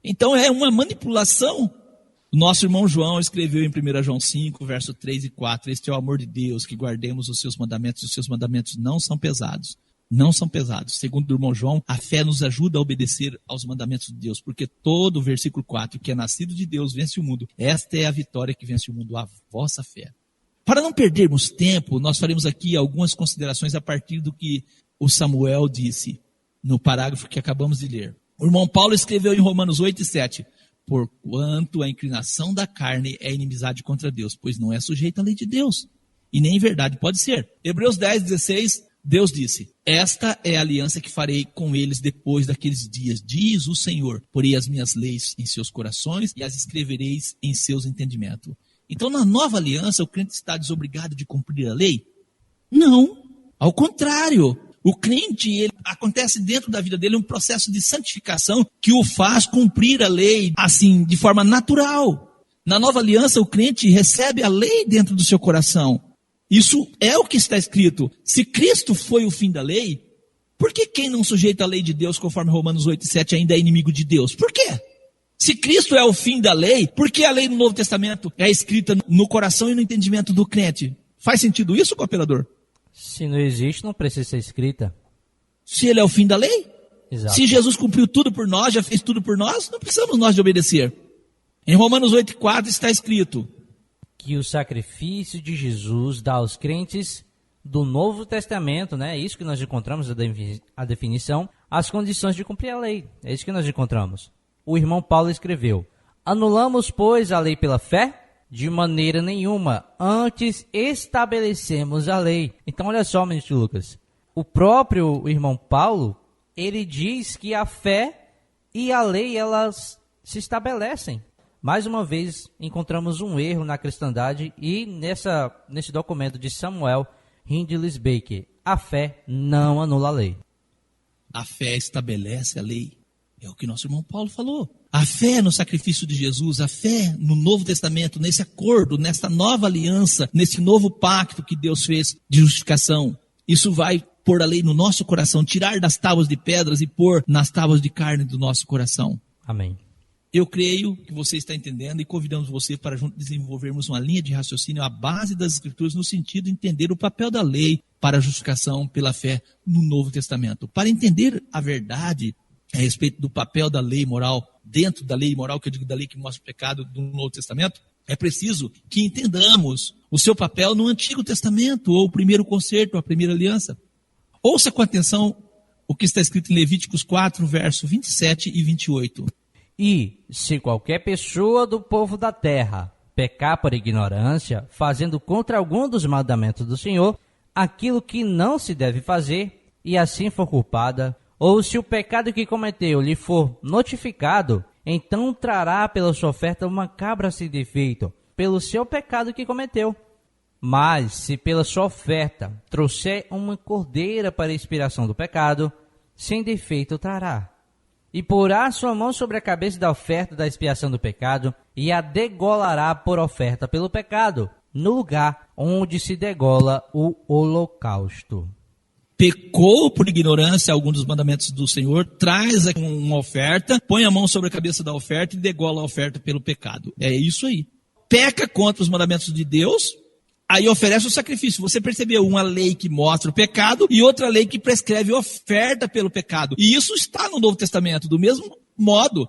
Então é uma manipulação. O nosso irmão João escreveu em 1 João 5, verso 3 e 4, este é o amor de Deus, que guardemos os seus mandamentos, e os seus mandamentos não são pesados. Não são pesados. Segundo o irmão João, a fé nos ajuda a obedecer aos mandamentos de Deus, porque todo o versículo 4, que é nascido de Deus, vence o mundo. Esta é a vitória que vence o mundo, a vossa fé. Para não perdermos tempo, nós faremos aqui algumas considerações a partir do que o Samuel disse no parágrafo que acabamos de ler. O irmão Paulo escreveu em Romanos 8 e 7, porquanto a inclinação da carne é inimizade contra Deus, pois não é sujeita à lei de Deus, e nem em verdade pode ser. Hebreus 10:16, Deus disse, esta é a aliança que farei com eles depois daqueles dias, diz o Senhor, porei as minhas leis em seus corações e as escrevereis em seus entendimentos. Então na nova aliança o crente está desobrigado de cumprir a lei? Não, ao contrário. O crente, acontece dentro da vida dele um processo de santificação que o faz cumprir a lei, assim, de forma natural. Na nova aliança, o crente recebe a lei dentro do seu coração. Isso é o que está escrito. Se Cristo foi o fim da lei, por que quem não sujeita a lei de Deus, conforme Romanos 8 e 7, ainda é inimigo de Deus? Por quê? Se Cristo é o fim da lei, por que a lei no Novo Testamento é escrita no coração e no entendimento do crente? Faz sentido isso, cooperador? Se não existe, não precisa ser escrita. Se ele é o fim da lei? Exato. Se Jesus cumpriu tudo por nós, já fez tudo por nós, não precisamos nós de obedecer. Em Romanos 8,4 está escrito que o sacrifício de Jesus dá aos crentes do Novo Testamento, né? É isso que nós encontramos, a definição, as condições de cumprir a lei. É isso que nós encontramos. O irmão Paulo escreveu, anulamos, pois, a lei pela fé? De maneira nenhuma, antes estabelecemos a lei. Então olha só, ministro Lucas, o próprio irmão Paulo, ele diz que a fé e a lei, elas se estabelecem. Mais uma vez, encontramos um erro na cristandade e nesse documento de Samuel Hindley Baker, a fé não anula a lei. A fé estabelece a lei. É o que nosso irmão Paulo falou. A fé no sacrifício de Jesus, a fé no Novo Testamento, nesse acordo, nessa nova aliança, nesse novo pacto que Deus fez de justificação. Isso vai pôr a lei no nosso coração, tirar das tábuas de pedras e pôr nas tábuas de carne do nosso coração. Amém. Eu creio que você está entendendo e convidamos você para juntos desenvolvermos uma linha de raciocínio à base das Escrituras no sentido de entender o papel da lei para a justificação pela fé no Novo Testamento. Para entender a verdade a respeito do papel da lei moral, dentro da lei moral, que eu digo da lei que mostra o pecado do Novo Testamento, é preciso que entendamos o seu papel no Antigo Testamento, ou o primeiro concerto, a primeira aliança. Ouça com atenção o que está escrito em Levíticos 4, verso 27 e 28. E, se qualquer pessoa do povo da terra pecar por ignorância, fazendo contra algum dos mandamentos do Senhor, aquilo que não se deve fazer, e assim for culpada, ou se o pecado que cometeu lhe for notificado, então trará pela sua oferta uma cabra sem defeito, pelo seu pecado que cometeu. Mas, se pela sua oferta trouxer uma cordeira para a expiação do pecado, sem defeito trará. E porá sua mão sobre a cabeça da oferta da expiação do pecado, e a degolará por oferta pelo pecado, no lugar onde se degola o holocausto. Pecou por ignorância algum dos mandamentos do Senhor, traz uma oferta, põe a mão sobre a cabeça da oferta e degola a oferta pelo pecado. É isso aí. Peca contra os mandamentos de Deus, aí oferece o sacrifício. Você percebeu uma lei que mostra o pecado e outra lei que prescreve oferta pelo pecado. E isso está no Novo Testamento, do mesmo modo.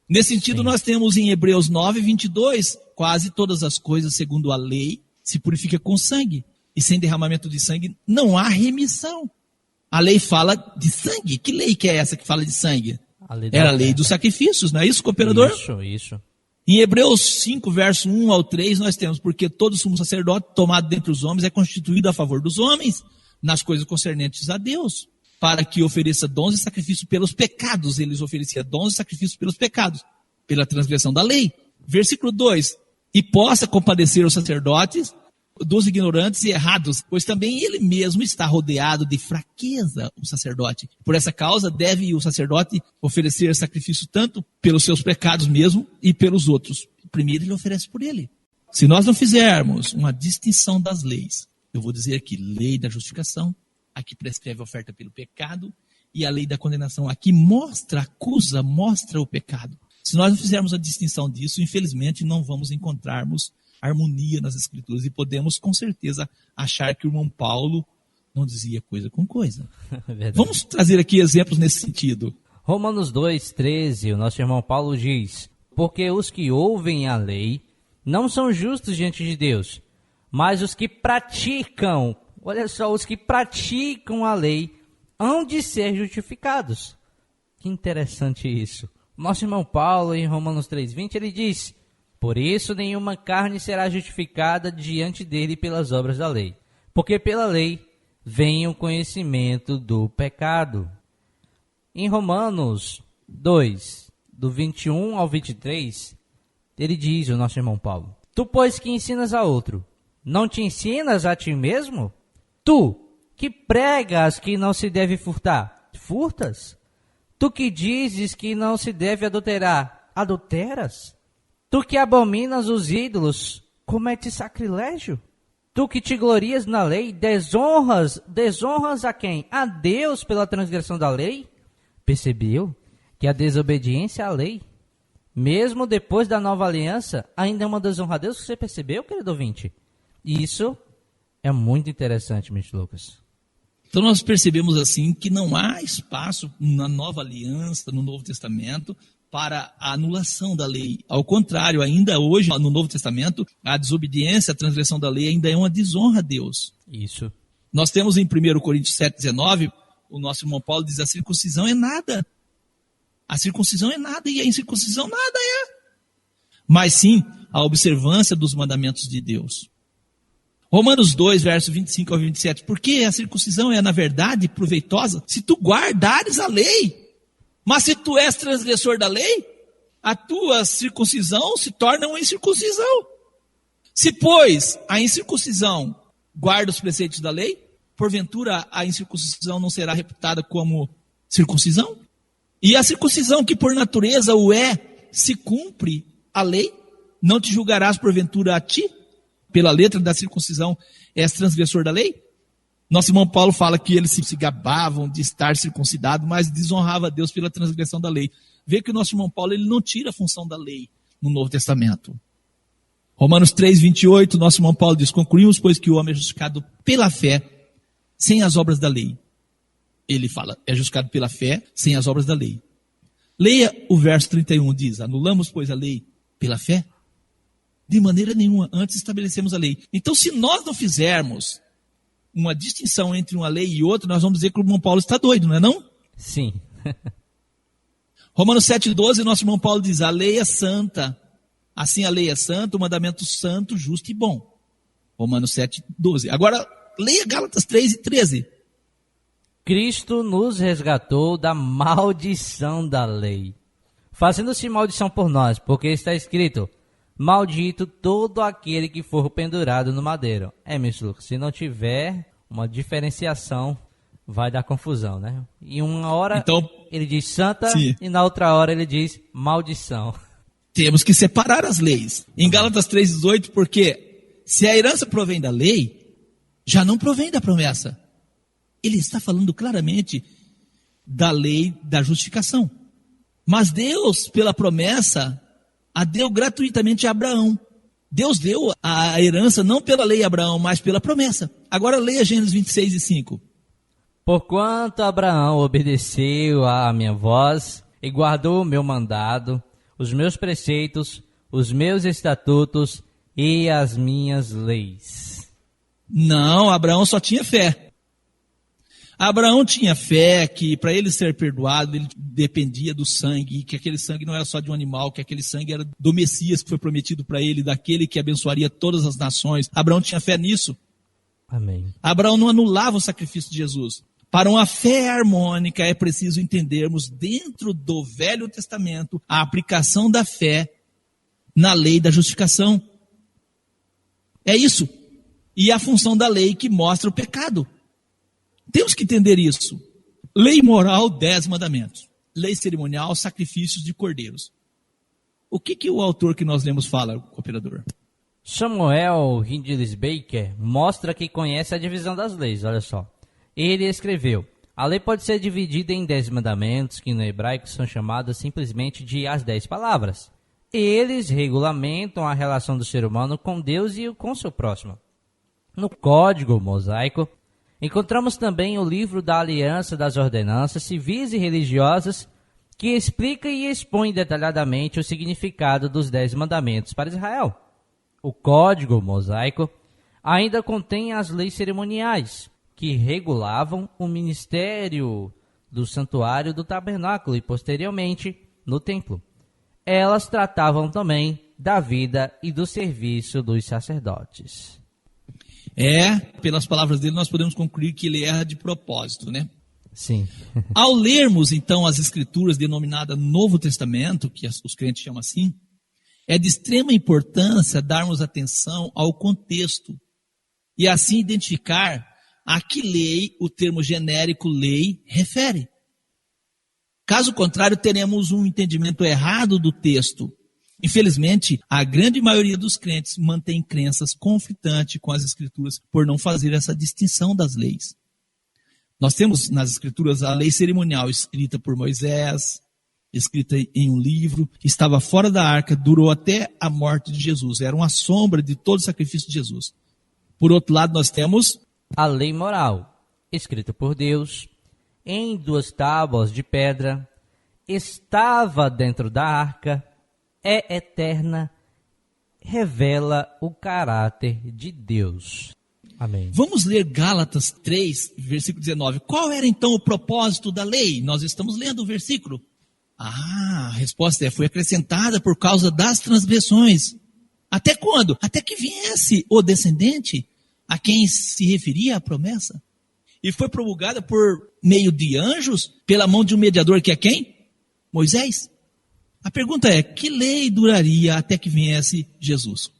Nesse sentido, nós temos em Hebreus 9, 22, quase todas as coisas segundo a lei se purifica com sangue. E sem derramamento de sangue não há remissão. A lei fala de sangue. Que lei que é essa que fala de sangue? Era a lei dos sacrifícios, não é isso, cooperador? Isso. Em Hebreus 5, verso 1 ao 3, nós temos, porque todo sumo sacerdote tomado dentre os homens é constituído a favor dos homens, nas coisas concernentes a Deus, para que ofereça dons e sacrifícios pelos pecados. Eles ofereciam dons e sacrifícios pelos pecados, pela transgressão da lei. Versículo 2, e possa compadecer os sacerdotes dos ignorantes e errados, pois também ele mesmo está rodeado de fraqueza, o sacerdote. Por essa causa, deve o sacerdote oferecer sacrifício tanto pelos seus pecados mesmo e pelos outros. Primeiro ele oferece por ele. Se nós não fizermos uma distinção das leis, eu vou dizer aqui, lei da justificação, aqui prescreve a oferta pelo pecado, e a lei da condenação aqui mostra, acusa, mostra o pecado. Se nós não fizermos a distinção disso, infelizmente não vamos encontrarmos harmonia nas Escrituras e podemos com certeza achar que o irmão Paulo não dizia coisa com coisa. Vamos trazer aqui exemplos nesse sentido. Romanos 2,13, o nosso irmão Paulo diz: porque os que ouvem a lei não são justos diante de Deus, mas os que praticam, olha só, os que praticam a lei hão de ser justificados. Que interessante isso. Nosso irmão Paulo, em Romanos 3,20, ele diz: por isso nenhuma carne será justificada diante dele pelas obras da lei, porque pela lei vem o conhecimento do pecado. Em Romanos 2, do 21 ao 23, ele diz, o nosso irmão Paulo: tu, pois, que ensinas a outro, não te ensinas a ti mesmo? Tu, que pregas que não se deve furtar, furtas? Tu que dizes que não se deve adulterar, adulteras? Tu que abominas os ídolos, cometes sacrilégio? Tu que te glorias na lei, desonras a quem? A Deus pela transgressão da lei? Percebeu que a desobediência à lei, mesmo depois da nova aliança, ainda é uma desonra a Deus? Você percebeu, querido ouvinte? Isso é muito interessante, Mr. Lucas. Então nós percebemos assim que não há espaço na nova aliança, no Novo Testamento, para a anulação da lei. Ao contrário, ainda hoje, no Novo Testamento, a desobediência, a transgressão da lei ainda é uma desonra a Deus. Isso. Nós temos em 1 Coríntios 7,19, o nosso irmão Paulo diz: a circuncisão é nada. A circuncisão é nada e a incircuncisão nada é. Mas sim, a observância dos mandamentos de Deus. Romanos 2, versos 25 ao 27. Porque a circuncisão é, na verdade, proveitosa se tu guardares a lei. Mas se tu és transgressor da lei, a tua circuncisão se torna uma incircuncisão. Se, pois, a incircuncisão guarda os preceitos da lei, porventura a incircuncisão não será reputada como circuncisão? E a circuncisão que por natureza o é, se cumpre a lei, não te julgarás porventura a ti? Pela letra da circuncisão és transgressor da lei? Nosso irmão Paulo fala que eles se gabavam de estar circuncidado, mas desonrava a Deus pela transgressão da lei. vê que o nosso irmão Paulo ele não tira a função da lei no Novo Testamento. Romanos 3, 28, nosso irmão Paulo diz: concluímos, pois, que o homem é justificado pela fé, sem as obras da lei. Ele fala, é justificado pela fé, sem as obras da lei. Leia o verso 31, diz: anulamos, pois, a lei pela fé? De maneira nenhuma, antes estabelecemos a lei. Então, se nós não fizermos uma distinção entre uma lei e outra, nós vamos dizer que o irmão Paulo está doido, não é não? Sim. Romanos 7,12, nosso irmão Paulo diz: a lei é santa. Assim a lei é santa, o mandamento santo, justo e bom. Romanos 7,12. Agora, leia Gálatas 3:13. Cristo nos resgatou da maldição da lei, fazendo-se maldição por nós, porque está escrito: maldito todo aquele que for pendurado no madeiro. Se não tiver uma diferenciação, vai dar confusão, né? Em uma hora então, ele diz santa, sim, e na outra hora ele diz maldição. Temos que separar as leis. Em Gálatas 3,18, porque se a herança provém da lei, já não provém da promessa. Ele está falando claramente da lei da justificação. Mas Deus, pela promessa, a deu gratuitamente a Abraão. Deus deu a herança não pela lei a Abraão, mas pela promessa. Agora leia Gênesis 26:5. Porquanto Abraão obedeceu à minha voz e guardou o meu mandado, os meus preceitos, os meus estatutos e as minhas leis. Não, Abraão só tinha fé. Abraão tinha fé que para ele ser perdoado, ele dependia do sangue, que aquele sangue não era só de um animal, que aquele sangue era do Messias que foi prometido para ele, daquele que abençoaria todas as nações. Abraão tinha fé nisso. Amém. Abraão não anulava o sacrifício de Jesus. Para uma fé harmônica é preciso entendermos dentro do Velho Testamento a aplicação da fé na lei da justificação. É isso. E a função da lei que mostra o pecado. Temos que entender isso. Lei moral, 10 mandamentos. Lei cerimonial, sacrifícios de cordeiros. O que o autor que nós lemos fala, cooperador? Samuel Hindley Baker mostra que conhece a divisão das leis, olha só. Ele escreveu: a lei pode ser dividida em 10 mandamentos, que no hebraico são chamados simplesmente de as 10 palavras. Eles regulamentam a relação do ser humano com Deus e com seu próximo. No Código Mosaico, encontramos também o livro da Aliança das Ordenanças Civis e Religiosas, que explica e expõe detalhadamente o significado dos 10 mandamentos para Israel. O Código Mosaico ainda contém as leis cerimoniais, que regulavam o ministério do santuário do tabernáculo e, posteriormente, no templo. Elas tratavam também da vida e do serviço dos sacerdotes. Pelas palavras dele, nós podemos concluir que ele erra de propósito, né? Sim. Ao lermos, então, as escrituras denominadas Novo Testamento, que os crentes chamam assim, é de extrema importância darmos atenção ao contexto e assim identificar a que lei o termo genérico lei refere. Caso contrário, teremos um entendimento errado do texto. Infelizmente, a grande maioria dos crentes mantém crenças conflitantes com as escrituras por não fazer essa distinção das leis. Nós temos nas escrituras a lei cerimonial escrita por Moisés, escrita em um livro, que estava fora da arca, durou até a morte de Jesus. Era uma sombra de todo o sacrifício de Jesus. Por outro lado, nós temos a lei moral, escrita por Deus, em 2 tábuas de pedra, estava dentro da arca, é eterna, revela o caráter de Deus. Amém. Vamos ler Gálatas 3, versículo 19. Qual era então o propósito da lei? Nós estamos lendo o versículo. A resposta foi acrescentada por causa das transgressões. Até quando? Até que viesse o descendente a quem se referia a promessa. E foi promulgada por meio de anjos, pela mão de um mediador que é quem? Moisés. A pergunta é, que lei duraria até que viesse Jesus?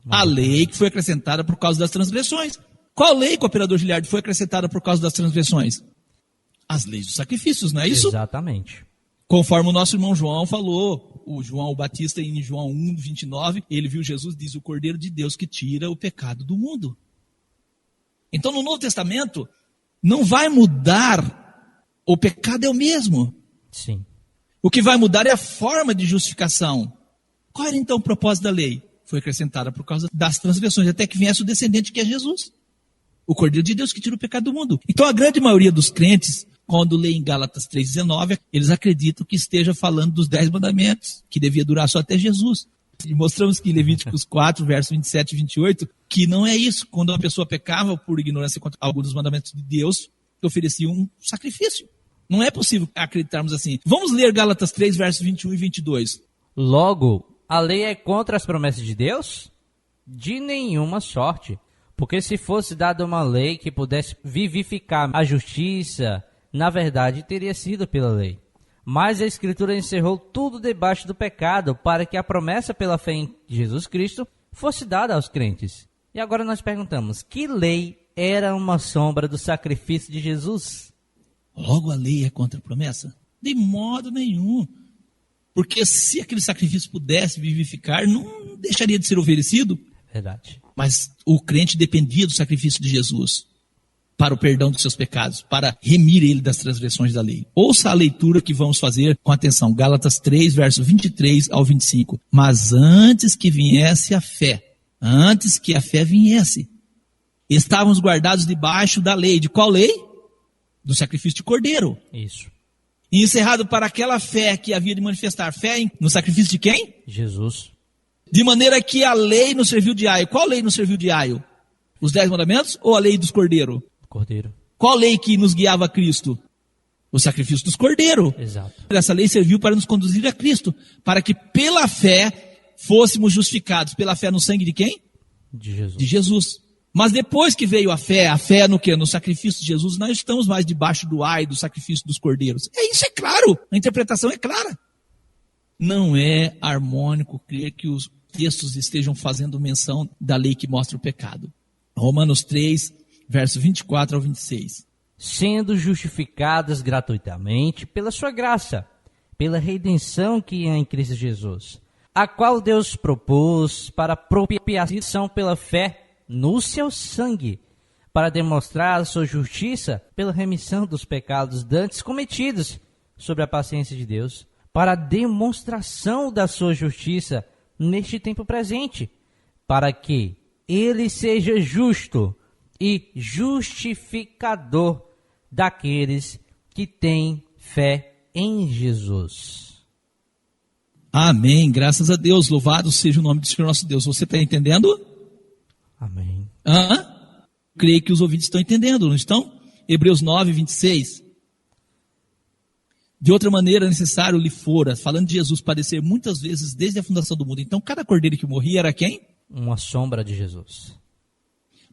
A lei que foi acrescentada por causa das transgressões. Qual lei, cooperador Giliardi, foi acrescentada por causa das transgressões? As leis dos sacrifícios, não é isso? Exatamente. Conforme o nosso irmão João falou, o João Batista em João 1, 29, ele viu Jesus, diz, o Cordeiro de Deus que tira o pecado do mundo. Então no Novo Testamento, não vai mudar, o pecado é o mesmo. Sim. O que vai mudar é a forma de justificação. Qual era então o propósito da lei? Foi acrescentada por causa das transgressões, até que viesse o descendente que é Jesus. O Cordeiro de Deus que tira o pecado do mundo. Então a grande maioria dos crentes, quando lê em Gálatas 3,19, eles acreditam que esteja falando dos 10 mandamentos, que devia durar só até Jesus. E mostramos que em Levíticos 4, versos 27 e 28, que não é isso. Quando uma pessoa pecava por ignorância contra alguns dos mandamentos de Deus, oferecia um sacrifício. Não é possível acreditarmos assim. Vamos ler Gálatas 3, versos 21 e 22. Logo, a lei é contra as promessas de Deus? De nenhuma sorte. Porque se fosse dada uma lei que pudesse vivificar a justiça, na verdade teria sido pela lei. Mas a Escritura encerrou tudo debaixo do pecado, para que a promessa pela fé em Jesus Cristo fosse dada aos crentes. E agora nós perguntamos, que lei era uma sombra do sacrifício de Jesus? Logo a lei é contra a promessa? De modo nenhum. Porque se aquele sacrifício pudesse vivificar, não deixaria de ser oferecido. Verdade. Mas o crente dependia do sacrifício de Jesus para o perdão dos seus pecados, para remir ele das transgressões da lei. Ouça a leitura que vamos fazer com atenção. Gálatas 3, verso 23 ao 25. Mas antes que viesse a fé, antes que a fé viesse, estávamos guardados debaixo da lei. De qual lei? Do sacrifício de cordeiro. Isso. E encerrado para aquela fé que havia de manifestar. Fé no sacrifício de quem? Jesus. De maneira que a lei nos serviu de aio. Qual lei nos serviu de aio? Os 10 mandamentos ou a lei dos cordeiros? Cordeiro. Qual lei que nos guiava a Cristo? O sacrifício dos cordeiros. Exato. Essa lei serviu para nos conduzir a Cristo, para que pela fé fôssemos justificados. Pela fé no sangue de quem? De Jesus. De Jesus. Mas depois que veio a fé no quê? No sacrifício de Jesus, nós estamos mais debaixo do ai, do sacrifício dos cordeiros. Isso é claro, a interpretação é clara. Não é harmônico crer que os textos estejam fazendo menção da lei que mostra o pecado. Romanos 3, verso 24 ao 26. Sendo justificadas gratuitamente pela sua graça, pela redenção que há em Cristo Jesus, a qual Deus propôs para propiciação pela fé no seu sangue, para demonstrar a sua justiça pela remissão dos pecados dantes cometidos sobre a paciência de Deus, para a demonstração da sua justiça neste tempo presente, para que ele seja justo e justificador daqueles que têm fé em Jesus. Amém, graças a Deus, louvado seja o nome do Senhor nosso Deus. Você está entendendo? Amém. Creio que os ouvintes estão entendendo, não estão? Hebreus 9, 26. De outra maneira, necessário lhe fora, falando de Jesus, padecer muitas vezes desde a fundação do mundo. Então, cada cordeiro que morria era quem? Uma sombra de Jesus.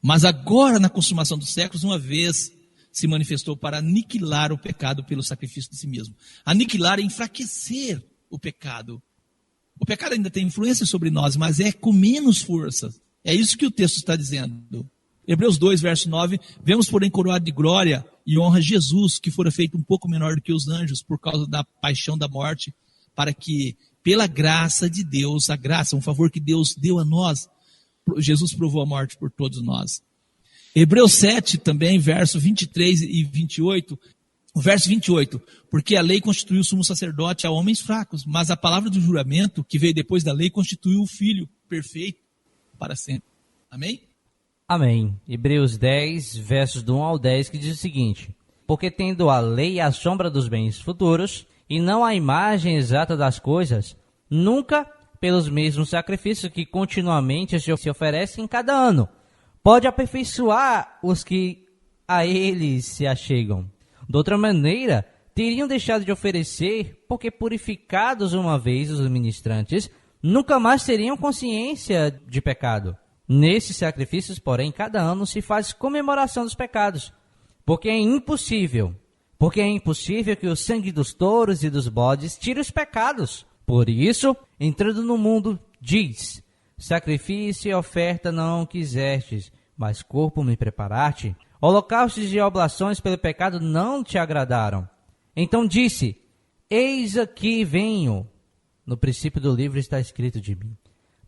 Mas agora, na consumação dos séculos, uma vez se manifestou para aniquilar o pecado pelo sacrifício de si mesmo. Aniquilar é enfraquecer o pecado. O pecado ainda tem influência sobre nós, mas é com menos força. É isso que o texto está dizendo. Hebreus 2, verso 9, vemos porém coroado de glória e honra Jesus, que fora feito um pouco menor do que os anjos, por causa da paixão da morte, para que, pela graça de Deus, a graça, um favor que Deus deu a nós, Jesus provou a morte por todos nós. Hebreus 7 também, verso 23 e 28, o verso 28, porque a lei constituiu o sumo sacerdote a homens fracos, mas a palavra do juramento, que veio depois da lei, constituiu o Filho perfeito para sempre. Amém? Amém. Hebreus 10, versos do 1 ao 10, que diz o seguinte: porque tendo a lei a sombra dos bens futuros, e não a imagem exata das coisas, nunca, pelos mesmos sacrifícios que continuamente se oferecem cada ano, pode aperfeiçoar os que a eles se achegam. De outra maneira, teriam deixado de oferecer, porque purificados uma vez os ministrantes, nunca mais teriam consciência de pecado. Nesses sacrifícios, porém, cada ano se faz comemoração dos pecados, porque é impossível que o sangue dos touros e dos bodes tire os pecados. Por isso, entrando no mundo, diz: sacrifício e oferta não quisestes, mas corpo me preparaste. Holocaustos e oblações pelo pecado não te agradaram. Então disse: eis aqui venho. No princípio do livro está escrito de mim,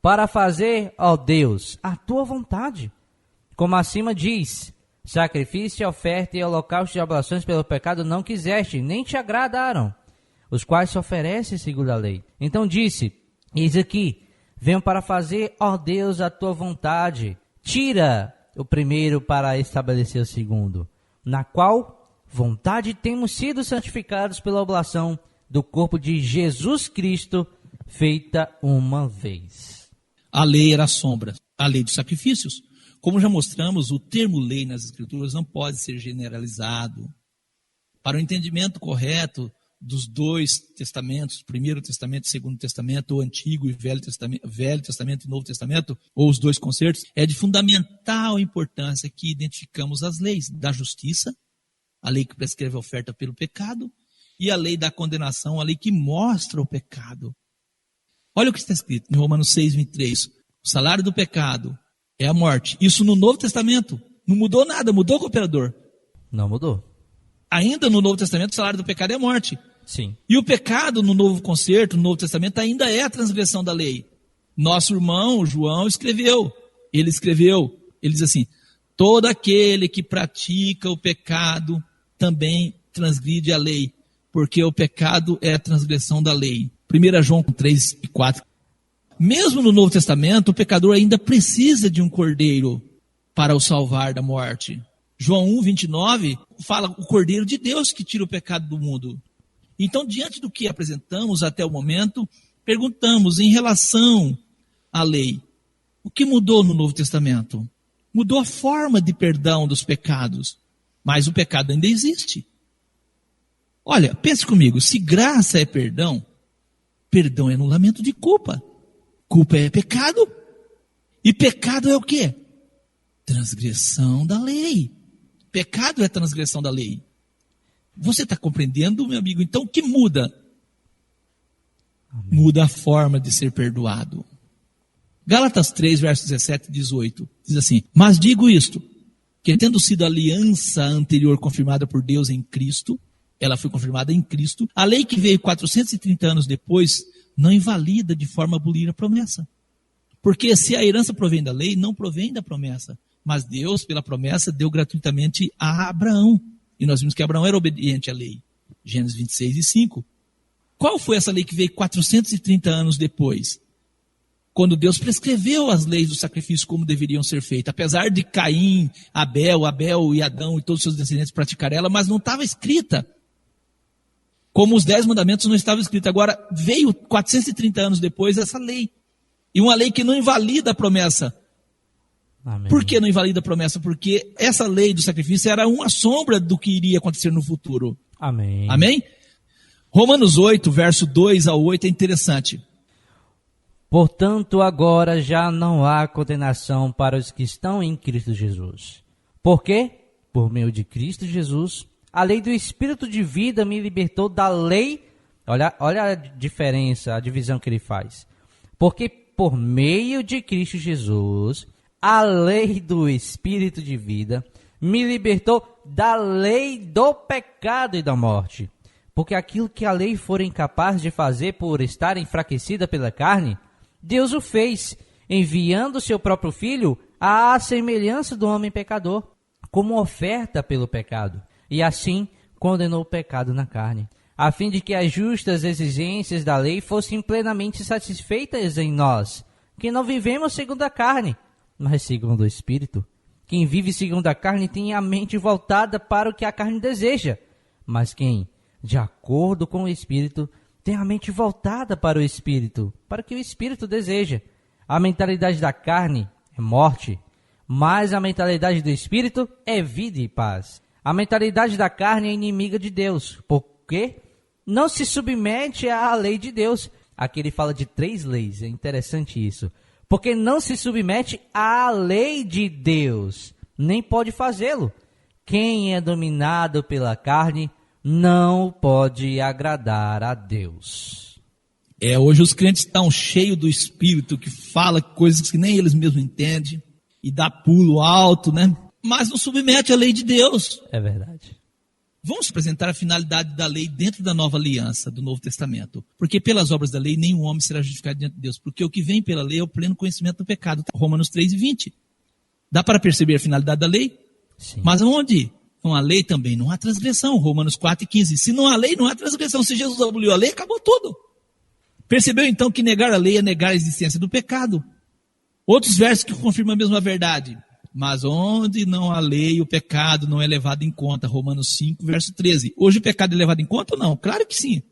para fazer, ó Deus, a tua vontade. Como acima diz: sacrifício, oferta e holocausto de oblações pelo pecado não quiseste, nem te agradaram. os quais se oferecem segundo a lei. Então disse: eis aqui, venho para fazer, ó Deus, a tua vontade. Tira o primeiro para estabelecer o segundo, na qual vontade temos sido santificados pela oblação do corpo de Jesus Cristo, feita uma vez. A lei era a sombra, a lei dos sacrifícios. Como já mostramos, o termo lei nas Escrituras não pode ser generalizado. Para o entendimento correto dos dois testamentos, Primeiro Testamento e Segundo Testamento, ou Antigo e Velho Testamento e Novo Testamento, ou os dois concertos, é de fundamental importância que identificamos as leis da justiça, a lei que prescreve a oferta pelo pecado, e a lei da condenação, a lei que mostra o pecado. Olha o que está escrito em Romanos 6, 23. O salário do pecado é a morte. Isso no Novo Testamento. Não mudou nada, mudou, cooperador? Não mudou. Ainda no Novo Testamento, o salário do pecado é a morte. Sim. E o pecado no Novo Concerto, no Novo Testamento, ainda é a transgressão da lei. Nosso irmão, João, escreveu. Ele diz assim: todo aquele que pratica o pecado também transgride a lei, porque o pecado é a transgressão da lei. 1 João 3 e 4. Mesmo no Novo Testamento, o pecador ainda precisa de um cordeiro para o salvar da morte. João 1, 29, fala o cordeiro de Deus que tira o pecado do mundo. Então, diante do que apresentamos até o momento, perguntamos em relação à lei: o que mudou no Novo Testamento? Mudou a forma de perdão dos pecados, mas o pecado ainda existe. Olha, pense comigo, se graça é perdão, perdão é anulamento de culpa. Culpa é pecado. E pecado é o quê? Transgressão da lei. Pecado é transgressão da lei. Você está compreendendo, meu amigo? Então o que muda? Amém. Muda a forma de ser perdoado. Gálatas 3, versos 17 e 18. Diz assim: mas digo isto, que tendo sido a aliança anterior confirmada por Deus em Cristo, ela foi confirmada em Cristo, a lei que veio 430 anos depois não invalida de forma a abolir a promessa. Porque se a herança provém da lei, não provém da promessa. Mas Deus, pela promessa, deu gratuitamente a Abraão. E nós vimos que Abraão era obediente à lei. Gênesis 26 e 5. Qual foi essa lei que veio 430 anos depois? Quando Deus prescreveu as leis do sacrifício como deveriam ser feitas. Apesar de Caim, Abel e Adão e todos os seus descendentes praticar ela, mas não estava escrita. Como os 10 mandamentos não estavam escritos. Agora veio 430 anos depois essa lei. E uma lei que não invalida a promessa. Amém. Por que não invalida a promessa? Porque essa lei do sacrifício era uma sombra do que iria acontecer no futuro. Amém. Amém? Romanos 8, verso 2 a 8 é interessante. Portanto, agora já não há condenação para os que estão em Cristo Jesus. Por quê? Por meio de Cristo Jesus, a lei do Espírito de vida me libertou da lei. Olha a diferença, a divisão que ele faz. Porque por meio de Cristo Jesus, a lei do Espírito de vida me libertou da lei do pecado e da morte. Porque aquilo que a lei for incapaz de fazer por estar enfraquecida pela carne, Deus o fez, enviando seu próprio Filho à semelhança do homem pecador, como oferta pelo pecado. E assim condenou o pecado na carne, a fim de que as justas exigências da lei fossem plenamente satisfeitas em nós, que não vivemos segundo a carne, mas segundo o Espírito. Quem vive segundo a carne tem a mente voltada para o que a carne deseja, mas quem, de acordo com o Espírito, tem a mente voltada para o Espírito, para o que o Espírito deseja. A mentalidade da carne é morte, mas a mentalidade do Espírito é vida e paz. A mentalidade da carne é inimiga de Deus, porque não se submete à lei de Deus. Aqui ele fala de 3 leis, é interessante isso. Porque não se submete à lei de Deus, nem pode fazê-lo. Quem é dominado pela carne não pode agradar a Deus. Hoje os crentes estão cheios do Espírito, que fala coisas que nem eles mesmos entendem, e dá pulo alto, né? Mas não submete à lei de Deus. É verdade. Vamos apresentar a finalidade da lei dentro da nova aliança, do Novo Testamento. Porque pelas obras da lei, nenhum homem será justificado diante de Deus. Porque o que vem pela lei é o pleno conhecimento do pecado. Romanos 3 e 20. Dá para perceber a finalidade da lei? Sim. Mas aonde? Com a lei também não há transgressão. Romanos 4:15. Se não há lei, não há transgressão. Se Jesus aboliu a lei, acabou tudo. Percebeu então que negar a lei é negar a existência do pecado. Outros versos que confirmam a mesma verdade. Mas onde não há lei, o pecado não é levado em conta. Romanos 5, verso 13. Hoje o pecado é levado em conta ou não? Claro que sim.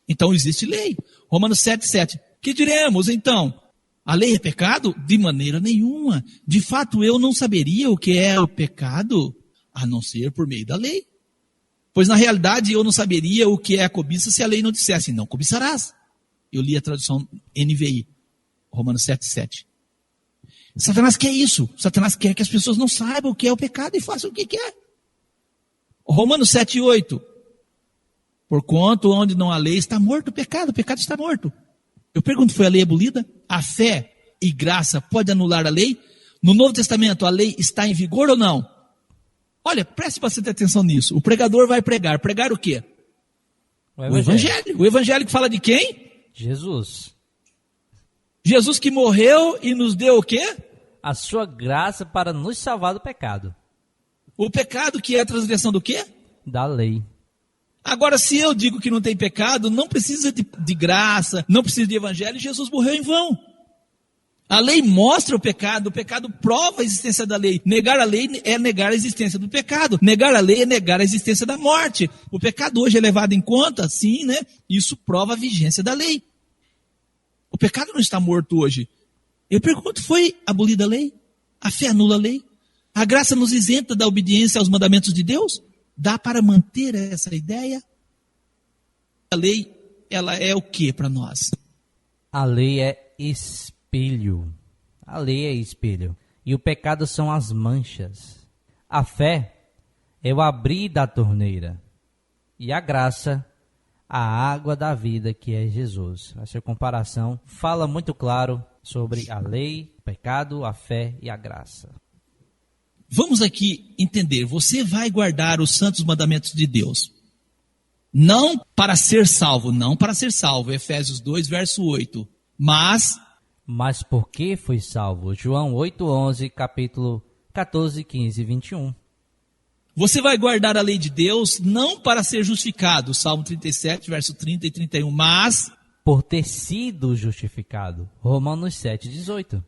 Então existe lei. Romanos 7:7. Que diremos então? A lei é pecado? De maneira nenhuma. De fato, eu não saberia o que é o pecado, a não ser por meio da lei. Pois na realidade eu não saberia o que é a cobiça se a lei não dissesse, não cobiçarás. Eu li a tradução NVI, Romanos 7:7. Satanás quer isso. Satanás quer que as pessoas não saibam o que é o pecado e façam o que quer. Romanos 7:8. Porquanto onde não há lei está morto o pecado está morto. Eu pergunto, foi a lei abolida? A fé e graça pode anular a lei? No Novo Testamento a lei está em vigor ou não? Olha, preste bastante atenção nisso. O pregador vai pregar. Pregar o quê? O Evangelho. O Evangelho que fala de quem? Jesus. Jesus que morreu e nos deu o quê? A sua graça para nos salvar do pecado. O pecado que é a transgressão do quê? Da lei. Agora, se eu digo que não tem pecado, não precisa de graça, não precisa de evangelho, Jesus morreu em vão. A lei mostra o pecado prova a existência da lei. Negar a lei é negar a existência do pecado. Negar a lei é negar a existência da morte. O pecado hoje é levado em conta, sim, né? Isso prova a vigência da lei. O pecado não está morto hoje. Eu pergunto, foi abolida a lei? A fé anula a lei? A graça nos isenta da obediência aos mandamentos de Deus? Dá para manter essa ideia? A lei, ela é o que para nós? A lei é espelho. A lei é espelho. E o pecado são as manchas. A fé é o abrir da torneira. E a graça, a água da vida, que é Jesus. Essa comparação fala muito claro sobre a lei, o pecado, a fé e a graça. Vamos aqui entender, você vai guardar os santos mandamentos de Deus. Não para ser salvo, Efésios 2, verso 8. Mas por que foi salvo? João 8:11, capítulo 14, 15 e 21. Você vai guardar a lei de Deus não para ser justificado, Salmo 37, verso 30 e 31, mas por ter sido justificado, Romanos 7:18.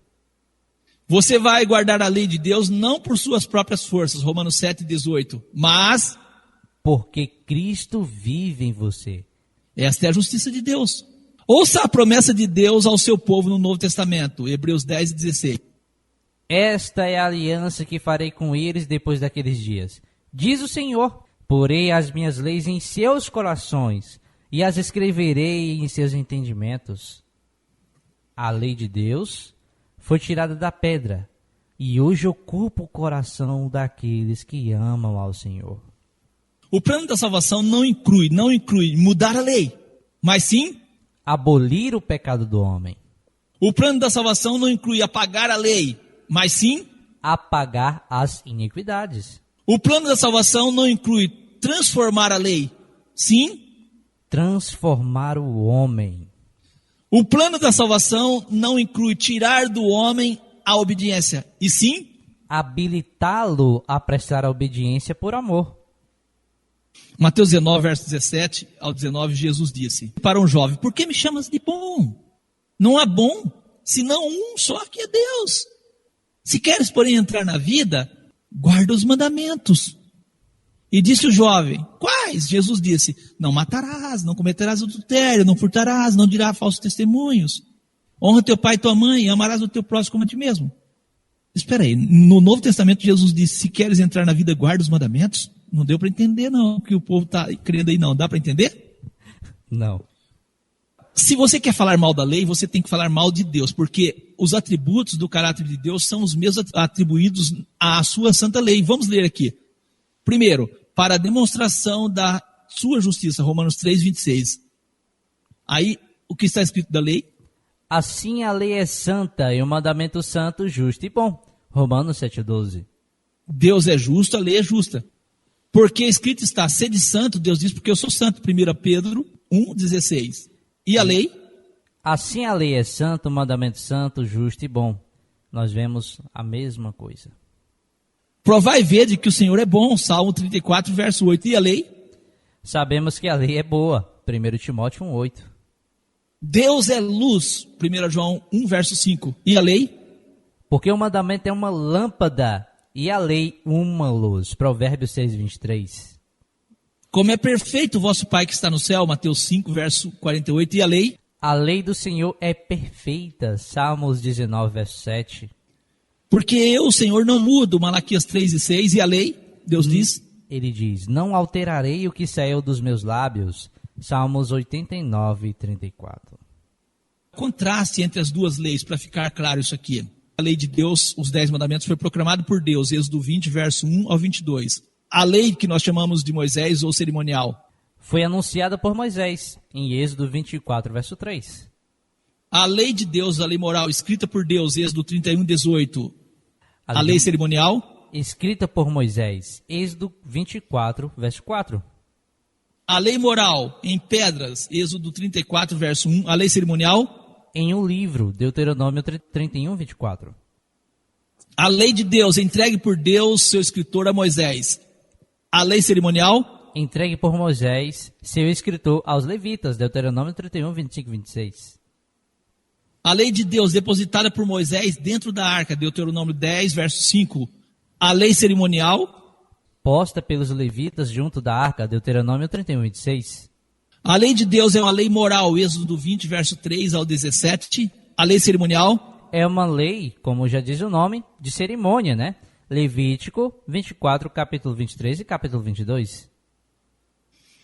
Você vai guardar a lei de Deus não por suas próprias forças, Romanos 7:18, mas porque Cristo vive em você. Esta é a justiça de Deus. Ouça a promessa de Deus ao seu povo no Novo Testamento, Hebreus 10:16. Esta é a aliança que farei com eles depois daqueles dias. Diz o Senhor, porei as minhas leis em seus corações e as escreverei em seus entendimentos. A lei de Deus foi tirada da pedra e hoje ocupa o coração daqueles que amam ao Senhor. O plano da salvação não inclui mudar a lei, mas sim abolir o pecado do homem. O plano da salvação não inclui apagar a lei, mas sim apagar as iniquidades. O plano da salvação não inclui transformar a lei, sim transformar o homem. O plano da salvação não inclui tirar do homem a obediência, e sim habilitá-lo a prestar a obediência por amor. Mateus 19, verso 17 ao 19, Jesus disse para um jovem: por que me chamas de bom? Não há bom, senão um só, que é Deus. Se queres, porém, entrar na vida, guarda os mandamentos. E disse o jovem: quais? Jesus disse: não matarás, não cometerás adultério, não furtarás, não dirás falsos testemunhos. Honra teu pai e tua mãe, e amarás o teu próximo como a ti mesmo. Espera aí, no Novo Testamento Jesus disse: se queres entrar na vida, guarda os mandamentos? Não deu para entender não, o que o povo está crendo aí não. Dá para entender? Não. Se você quer falar mal da lei, você tem que falar mal de Deus, porque os atributos do caráter de Deus são os mesmos atribuídos à sua santa lei. Vamos ler aqui. Primeiro, para a demonstração da sua justiça, Romanos 3, 26. Aí, o que está escrito da lei? Assim a lei é santa e o mandamento santo, justo e bom. Romanos 7, 12. Deus é justo, a lei é justa. Porque escrito está, sede santo, Deus diz, porque eu sou santo. 1 Pedro 1, 16. E a lei? Assim a lei é santa, o mandamento santo, justo e bom. Nós vemos a mesma coisa. Provai e vede que o Senhor é bom, Salmo 34, verso 8. E a lei? Sabemos que a lei é boa, 1 Timóteo 1,8. Deus é luz, 1 João 1, verso 5. E a lei? Porque o mandamento é uma lâmpada e a lei uma luz, Provérbios 6, 23. Como é perfeito o vosso Pai que está no céu, Mateus 5, verso 48. E a lei? A lei do Senhor é perfeita, Salmos 19, verso 7. Porque eu, o Senhor, não mudo, Malaquias 3 e 6. E a lei? Deus diz? Ele diz, não alterarei o que saiu dos meus lábios, Salmos 89, 34. Contraste entre as duas leis, para ficar claro isso aqui. A lei de Deus, os 10 mandamentos, foi proclamado por Deus, Êxodo 20, verso 1 ao 22. A lei que nós chamamos de Moisés ou cerimonial foi anunciada por Moisés, em Êxodo 24, verso 3. A lei de Deus, a lei moral, escrita por Deus, Êxodo 31, 18. A lei cerimonial, escrita por Moisés, Êxodo 24, verso 4. A lei moral, em pedras, Êxodo 34, verso 1. A lei cerimonial, em um livro, Deuteronômio 31, 24. A lei de Deus, entregue por Deus, seu escritor, a Moisés. A lei cerimonial, entregue por Moisés, seu escritor, aos levitas, Deuteronômio 31, 25 e 26. A lei de Deus, depositada por Moisés dentro da arca, Deuteronômio 10, verso 5. A lei cerimonial, posta pelos levitas junto da arca, Deuteronômio 31, 26. A lei de Deus é uma lei moral, Êxodo 20, verso 3 ao 17. A lei cerimonial é uma lei, como já diz o nome, de cerimônia, né? Levítico 24, capítulo 23 e capítulo 22.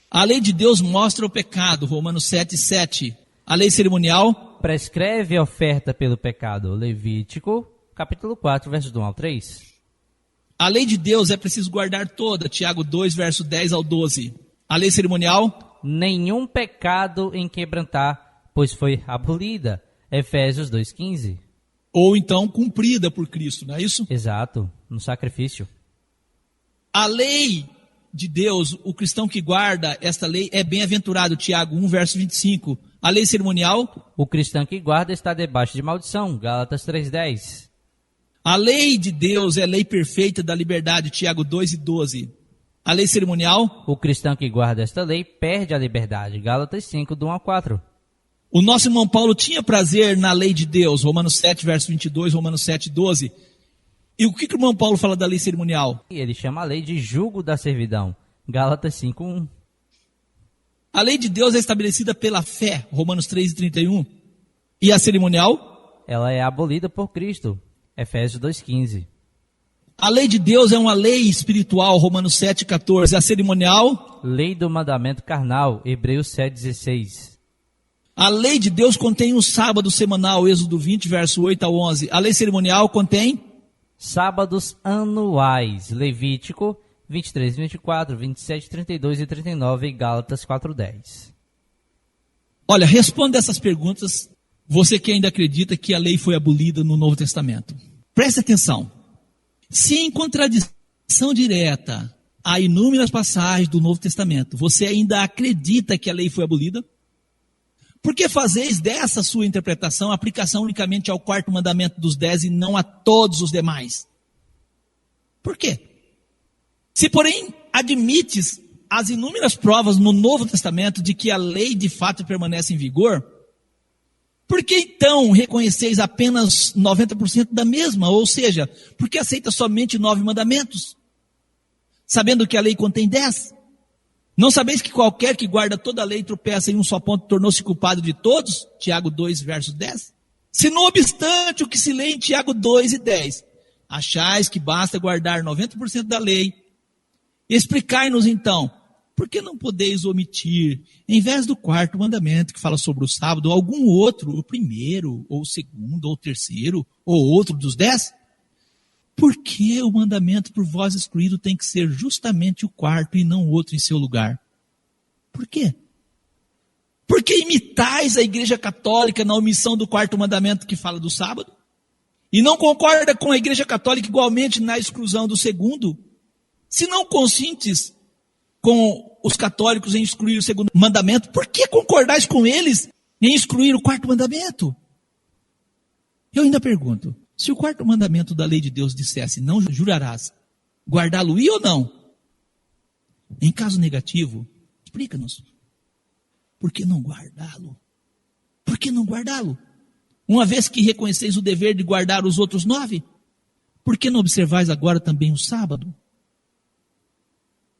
A lei de Deus mostra o pecado, Romanos 7, 7. A lei cerimonial prescreve a oferta pelo pecado, Levítico capítulo 4, versos 1 ao 3. A lei de Deus é preciso guardar toda, Tiago 2, verso 10 ao 12. A lei cerimonial, nenhum pecado em quebrantar, pois foi abolida, Efésios 2,15. Ou então cumprida por Cristo, não é isso? Exato, no sacrifício. A lei de Deus, o cristão que guarda esta lei é bem-aventurado, Tiago 1, verso 25. A lei cerimonial, o cristão que guarda está debaixo de maldição, Gálatas 3,10. A lei de Deus é a lei perfeita da liberdade, Tiago 2 e 12. A lei cerimonial, o cristão que guarda esta lei perde a liberdade, Gálatas 5, do 1 a 4. O nosso irmão Paulo tinha prazer na lei de Deus, Romanos 7, verso 22, Romanos 7, 12. E o que o irmão Paulo fala da lei cerimonial? Ele chama a lei de jugo da servidão, Gálatas 5, 1. A lei de Deus é estabelecida pela fé, Romanos 3 e 31. E a cerimonial? Ela é abolida por Cristo, Efésios 2,15. A lei de Deus é uma lei espiritual, Romanos 7, 14. A cerimonial? Lei do mandamento carnal, Hebreus 7, 16. A lei de Deus contém um sábado semanal, Êxodo 20, verso 8 a 11. A lei cerimonial contém? Sábados anuais, Levítico 23, 24, 27, 32 e 39 e Gálatas 4, 10. Olha, responda essas perguntas, você que ainda acredita que a lei foi abolida no Novo Testamento. Preste atenção. Se em contradição direta a inúmeras passagens do Novo Testamento, você ainda acredita que a lei foi abolida? Por que fazeis dessa sua interpretação aplicação unicamente ao 4º mandamento dos 10 e não a todos os demais? Por quê? Se, porém, admites as inúmeras provas no Novo Testamento de que a lei de fato permanece em vigor, por que então reconheceis apenas 90% da mesma? Ou seja, por que aceita somente 9 mandamentos? Sabendo que a lei contém 10? Não sabeis que qualquer que guarda toda a lei tropeça em um só ponto, tornou-se culpado de todos? Tiago 2, verso 10. Se não obstante o que se lê em Tiago 2 e 10, achais que basta guardar 90% da lei, explicai-nos então, por que não podeis omitir, em vez do 4º mandamento que fala sobre o sábado, algum outro, o 1º, ou o 2º, ou o 3º, ou outro dos 10? Por que o mandamento por vós excluído tem que ser justamente o 4º e não outro em seu lugar? Por quê? Porque imitais a Igreja Católica na omissão do 4º mandamento que fala do sábado? E não concorda com a Igreja Católica igualmente na exclusão do 2º? Se não consentes com os católicos em excluir o 2º mandamento, por que concordais com eles em excluir o 4º mandamento? Eu ainda pergunto, se o 4º mandamento da lei de Deus dissesse, não jurarás, Guardá-lo-ia ou não? Em caso negativo, explica-nos. Por que não guardá-lo? Por que não guardá-lo? Uma vez que reconheceis o dever de guardar os outros 9, por que não observais agora também o sábado?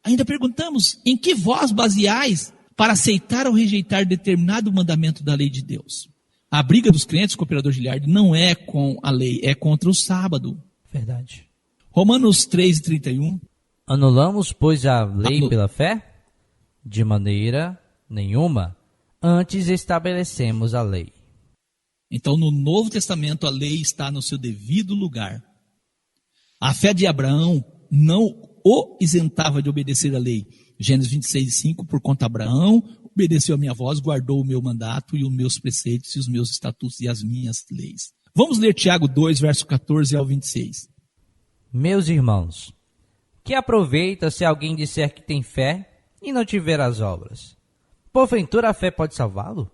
Ainda perguntamos, em que vós baseais para aceitar ou rejeitar determinado mandamento da lei de Deus? A briga dos crentes com o operador Giliardi não é com a lei, é contra o sábado. Verdade. Romanos 3:31. Anulamos, pois, a lei pela fé? De maneira nenhuma. Antes estabelecemos a lei. Então, no Novo Testamento, a lei está no seu devido lugar. A fé de Abraão não o isentava de obedecer a lei. Gênesis 26:5, por conta de Abraão, obedeceu a minha voz, guardou o meu mandato e os meus preceitos e os meus estatutos e as minhas leis. Vamos ler Tiago 2, verso 14 ao 26. Meus irmãos, que aproveita se alguém disser que tem fé e não tiver as obras? Porventura a fé pode salvá-lo?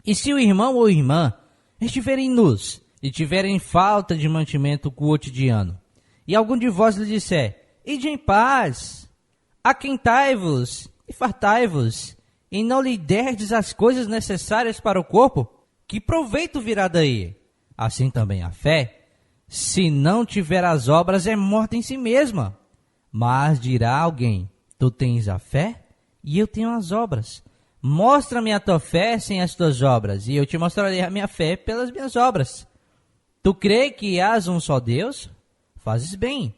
E se o irmão ou irmã estiverem nus e tiverem falta de mantimento cotidiano, e algum de vós lhe disser, ide em paz, aquentai-vos e fartai-vos, e não lhe derdes as coisas necessárias para o corpo, que proveito virá daí? Assim também a fé, se não tiver as obras, é morta em si mesma. Mas dirá alguém, tu tens a fé e eu tenho as obras. Mostra-me a tua fé sem as tuas obras, e eu te mostrarei a minha fé pelas minhas obras. Tu crê que hás um só Deus? Fazes bem,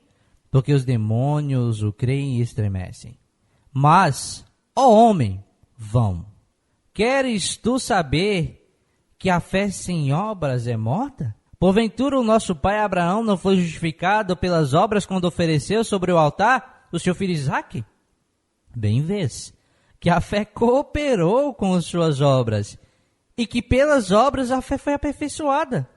porque os demônios o creem e estremecem. Mas, ó homem, vão. Queres tu saber que a fé sem obras é morta? Porventura o nosso pai Abraão não foi justificado pelas obras quando ofereceu sobre o altar o seu filho Isaque? Bem vês que a fé cooperou com as suas obras, e que pelas obras a fé foi aperfeiçoada.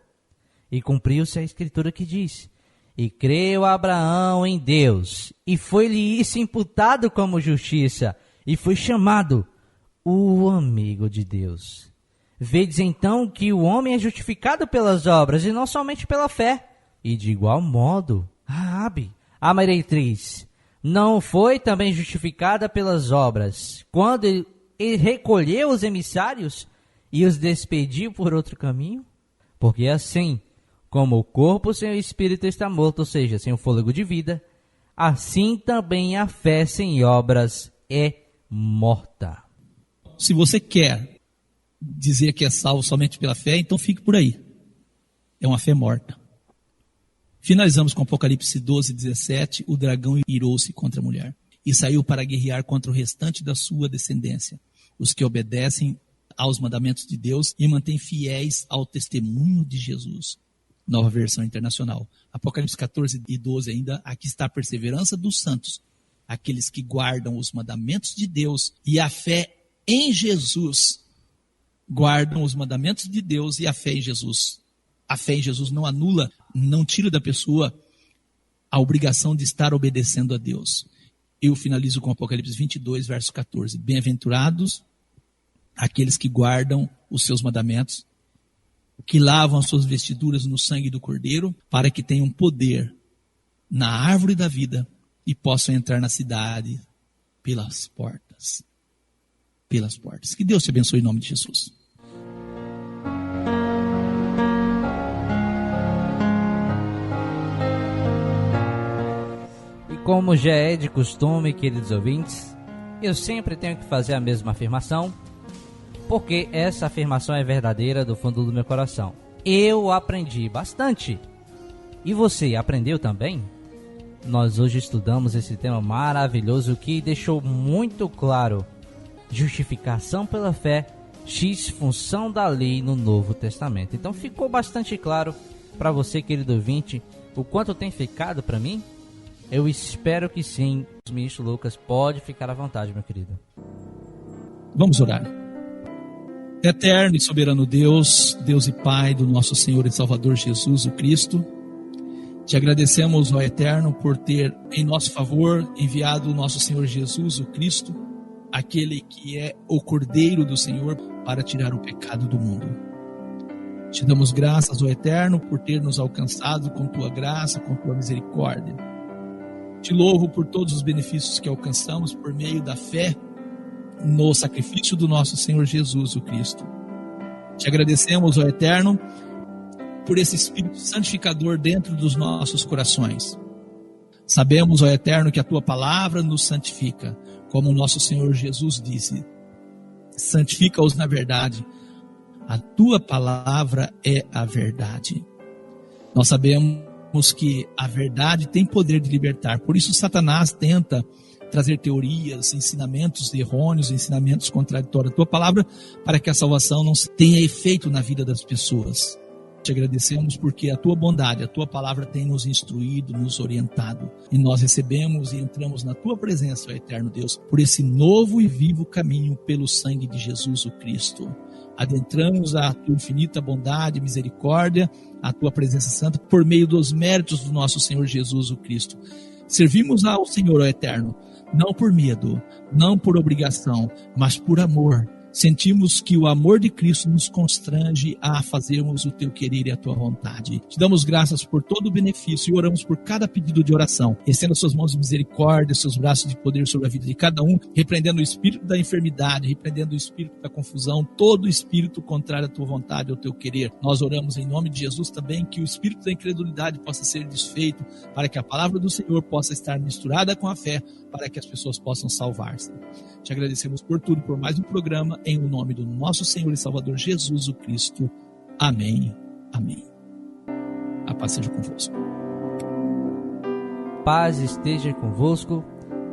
E cumpriu-se a escritura que diz, e creu Abraão em Deus, e foi-lhe isso imputado como justiça, e foi chamado o amigo de Deus. Vedes então que o homem é justificado pelas obras, e não somente pela fé. E de igual modo, Raabe, a meretriz, não foi também justificada pelas obras, quando ele recolheu os emissários e os despediu por outro caminho? Porque assim, como o corpo sem o espírito está morto, ou seja, sem o fôlego de vida, assim também a fé sem obras é morta. Se você quer dizer que é salvo somente pela fé, então fique por aí. É uma fé morta. Finalizamos com Apocalipse 12:17. O dragão irou-se contra a mulher e saiu para guerrear contra o restante da sua descendência, os que obedecem aos mandamentos de Deus e mantêm fiéis ao testemunho de Jesus. Nova versão internacional. Apocalipse 14:12 ainda. Aqui está a perseverança dos santos, aqueles que guardam os mandamentos de Deus e a fé em Jesus. Guardam os mandamentos de Deus e a fé em Jesus. A fé em Jesus não anula, não tira da pessoa a obrigação de estar obedecendo a Deus. Eu finalizo com Apocalipse 22, verso 14. Bem-aventurados aqueles que guardam os seus mandamentos, que lavam as suas vestiduras no sangue do Cordeiro, para que tenham poder na árvore da vida e possam entrar na cidade pelas portas. Pelas portas. Que Deus te abençoe em nome de Jesus. Como já é de costume, queridos ouvintes, eu sempre tenho que fazer a mesma afirmação, porque essa afirmação é verdadeira do fundo do meu coração. Eu aprendi bastante. E você aprendeu também? Nós hoje estudamos esse tema maravilhoso que deixou muito claro justificação pela fé, X função da lei no Novo Testamento. Então ficou bastante claro para você, querido ouvinte, o quanto tem ficado para mim? Eu espero que sim. O ministro Lucas pode ficar à vontade, meu querido. Vamos orar. Eterno e soberano Deus, Deus e Pai do nosso Senhor e Salvador Jesus, o Cristo, te agradecemos, ó Eterno, por ter em nosso favor enviado o nosso Senhor Jesus, o Cristo, aquele que é o Cordeiro do Senhor, para tirar o pecado do mundo. Te damos graças, ó Eterno, por ter nos alcançado com tua graça, com tua misericórdia. Te louvo por todos os benefícios que alcançamos por meio da fé no sacrifício do nosso Senhor Jesus, o Cristo. Te agradecemos, ó Eterno, por esse Espírito santificador dentro dos nossos corações. Sabemos, ó Eterno, que a Tua palavra nos santifica, como o nosso Senhor Jesus disse. Santifica-os na verdade. A Tua palavra é a verdade. Nós sabemos que a verdade tem poder de libertar. Por isso Satanás tenta trazer teorias, ensinamentos errôneos, ensinamentos contraditórios à Tua palavra, para que a salvação não tenha efeito na vida das pessoas. Te agradecemos porque a Tua bondade, a Tua palavra tem nos instruído, nos orientado. E nós recebemos e entramos na Tua presença, ó Eterno Deus, por esse novo e vivo caminho pelo sangue de Jesus, o Cristo. Adentramos a Tua infinita bondade e misericórdia, a Tua presença santa, por meio dos méritos do nosso Senhor Jesus, o Cristo. Servimos ao Senhor, ó Eterno, não por medo, não por obrigação, mas por amor. Sentimos que o amor de Cristo nos constrange a fazermos o Teu querer e a Tua vontade. Te damos graças por todo o benefício e oramos por cada pedido de oração. Estenda suas mãos de misericórdia, seus braços de poder sobre a vida de cada um, repreendendo o espírito da enfermidade, repreendendo o espírito da confusão, todo espírito contrário à Tua vontade e ao Teu querer. Nós oramos em nome de Jesus também que o espírito da incredulidade possa ser desfeito, para que a palavra do Senhor possa estar misturada com a fé, para que as pessoas possam salvar-se. Te agradecemos por tudo, por mais um programa, em nome do nosso Senhor e Salvador Jesus o Cristo. Amém. Amém. A paz seja convosco. Paz esteja convosco.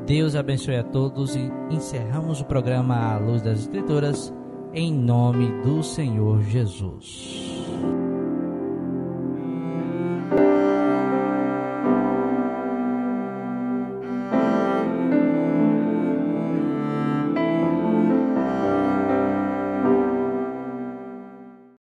Deus abençoe a todos e encerramos o programa à luz das Escrituras, em nome do Senhor Jesus.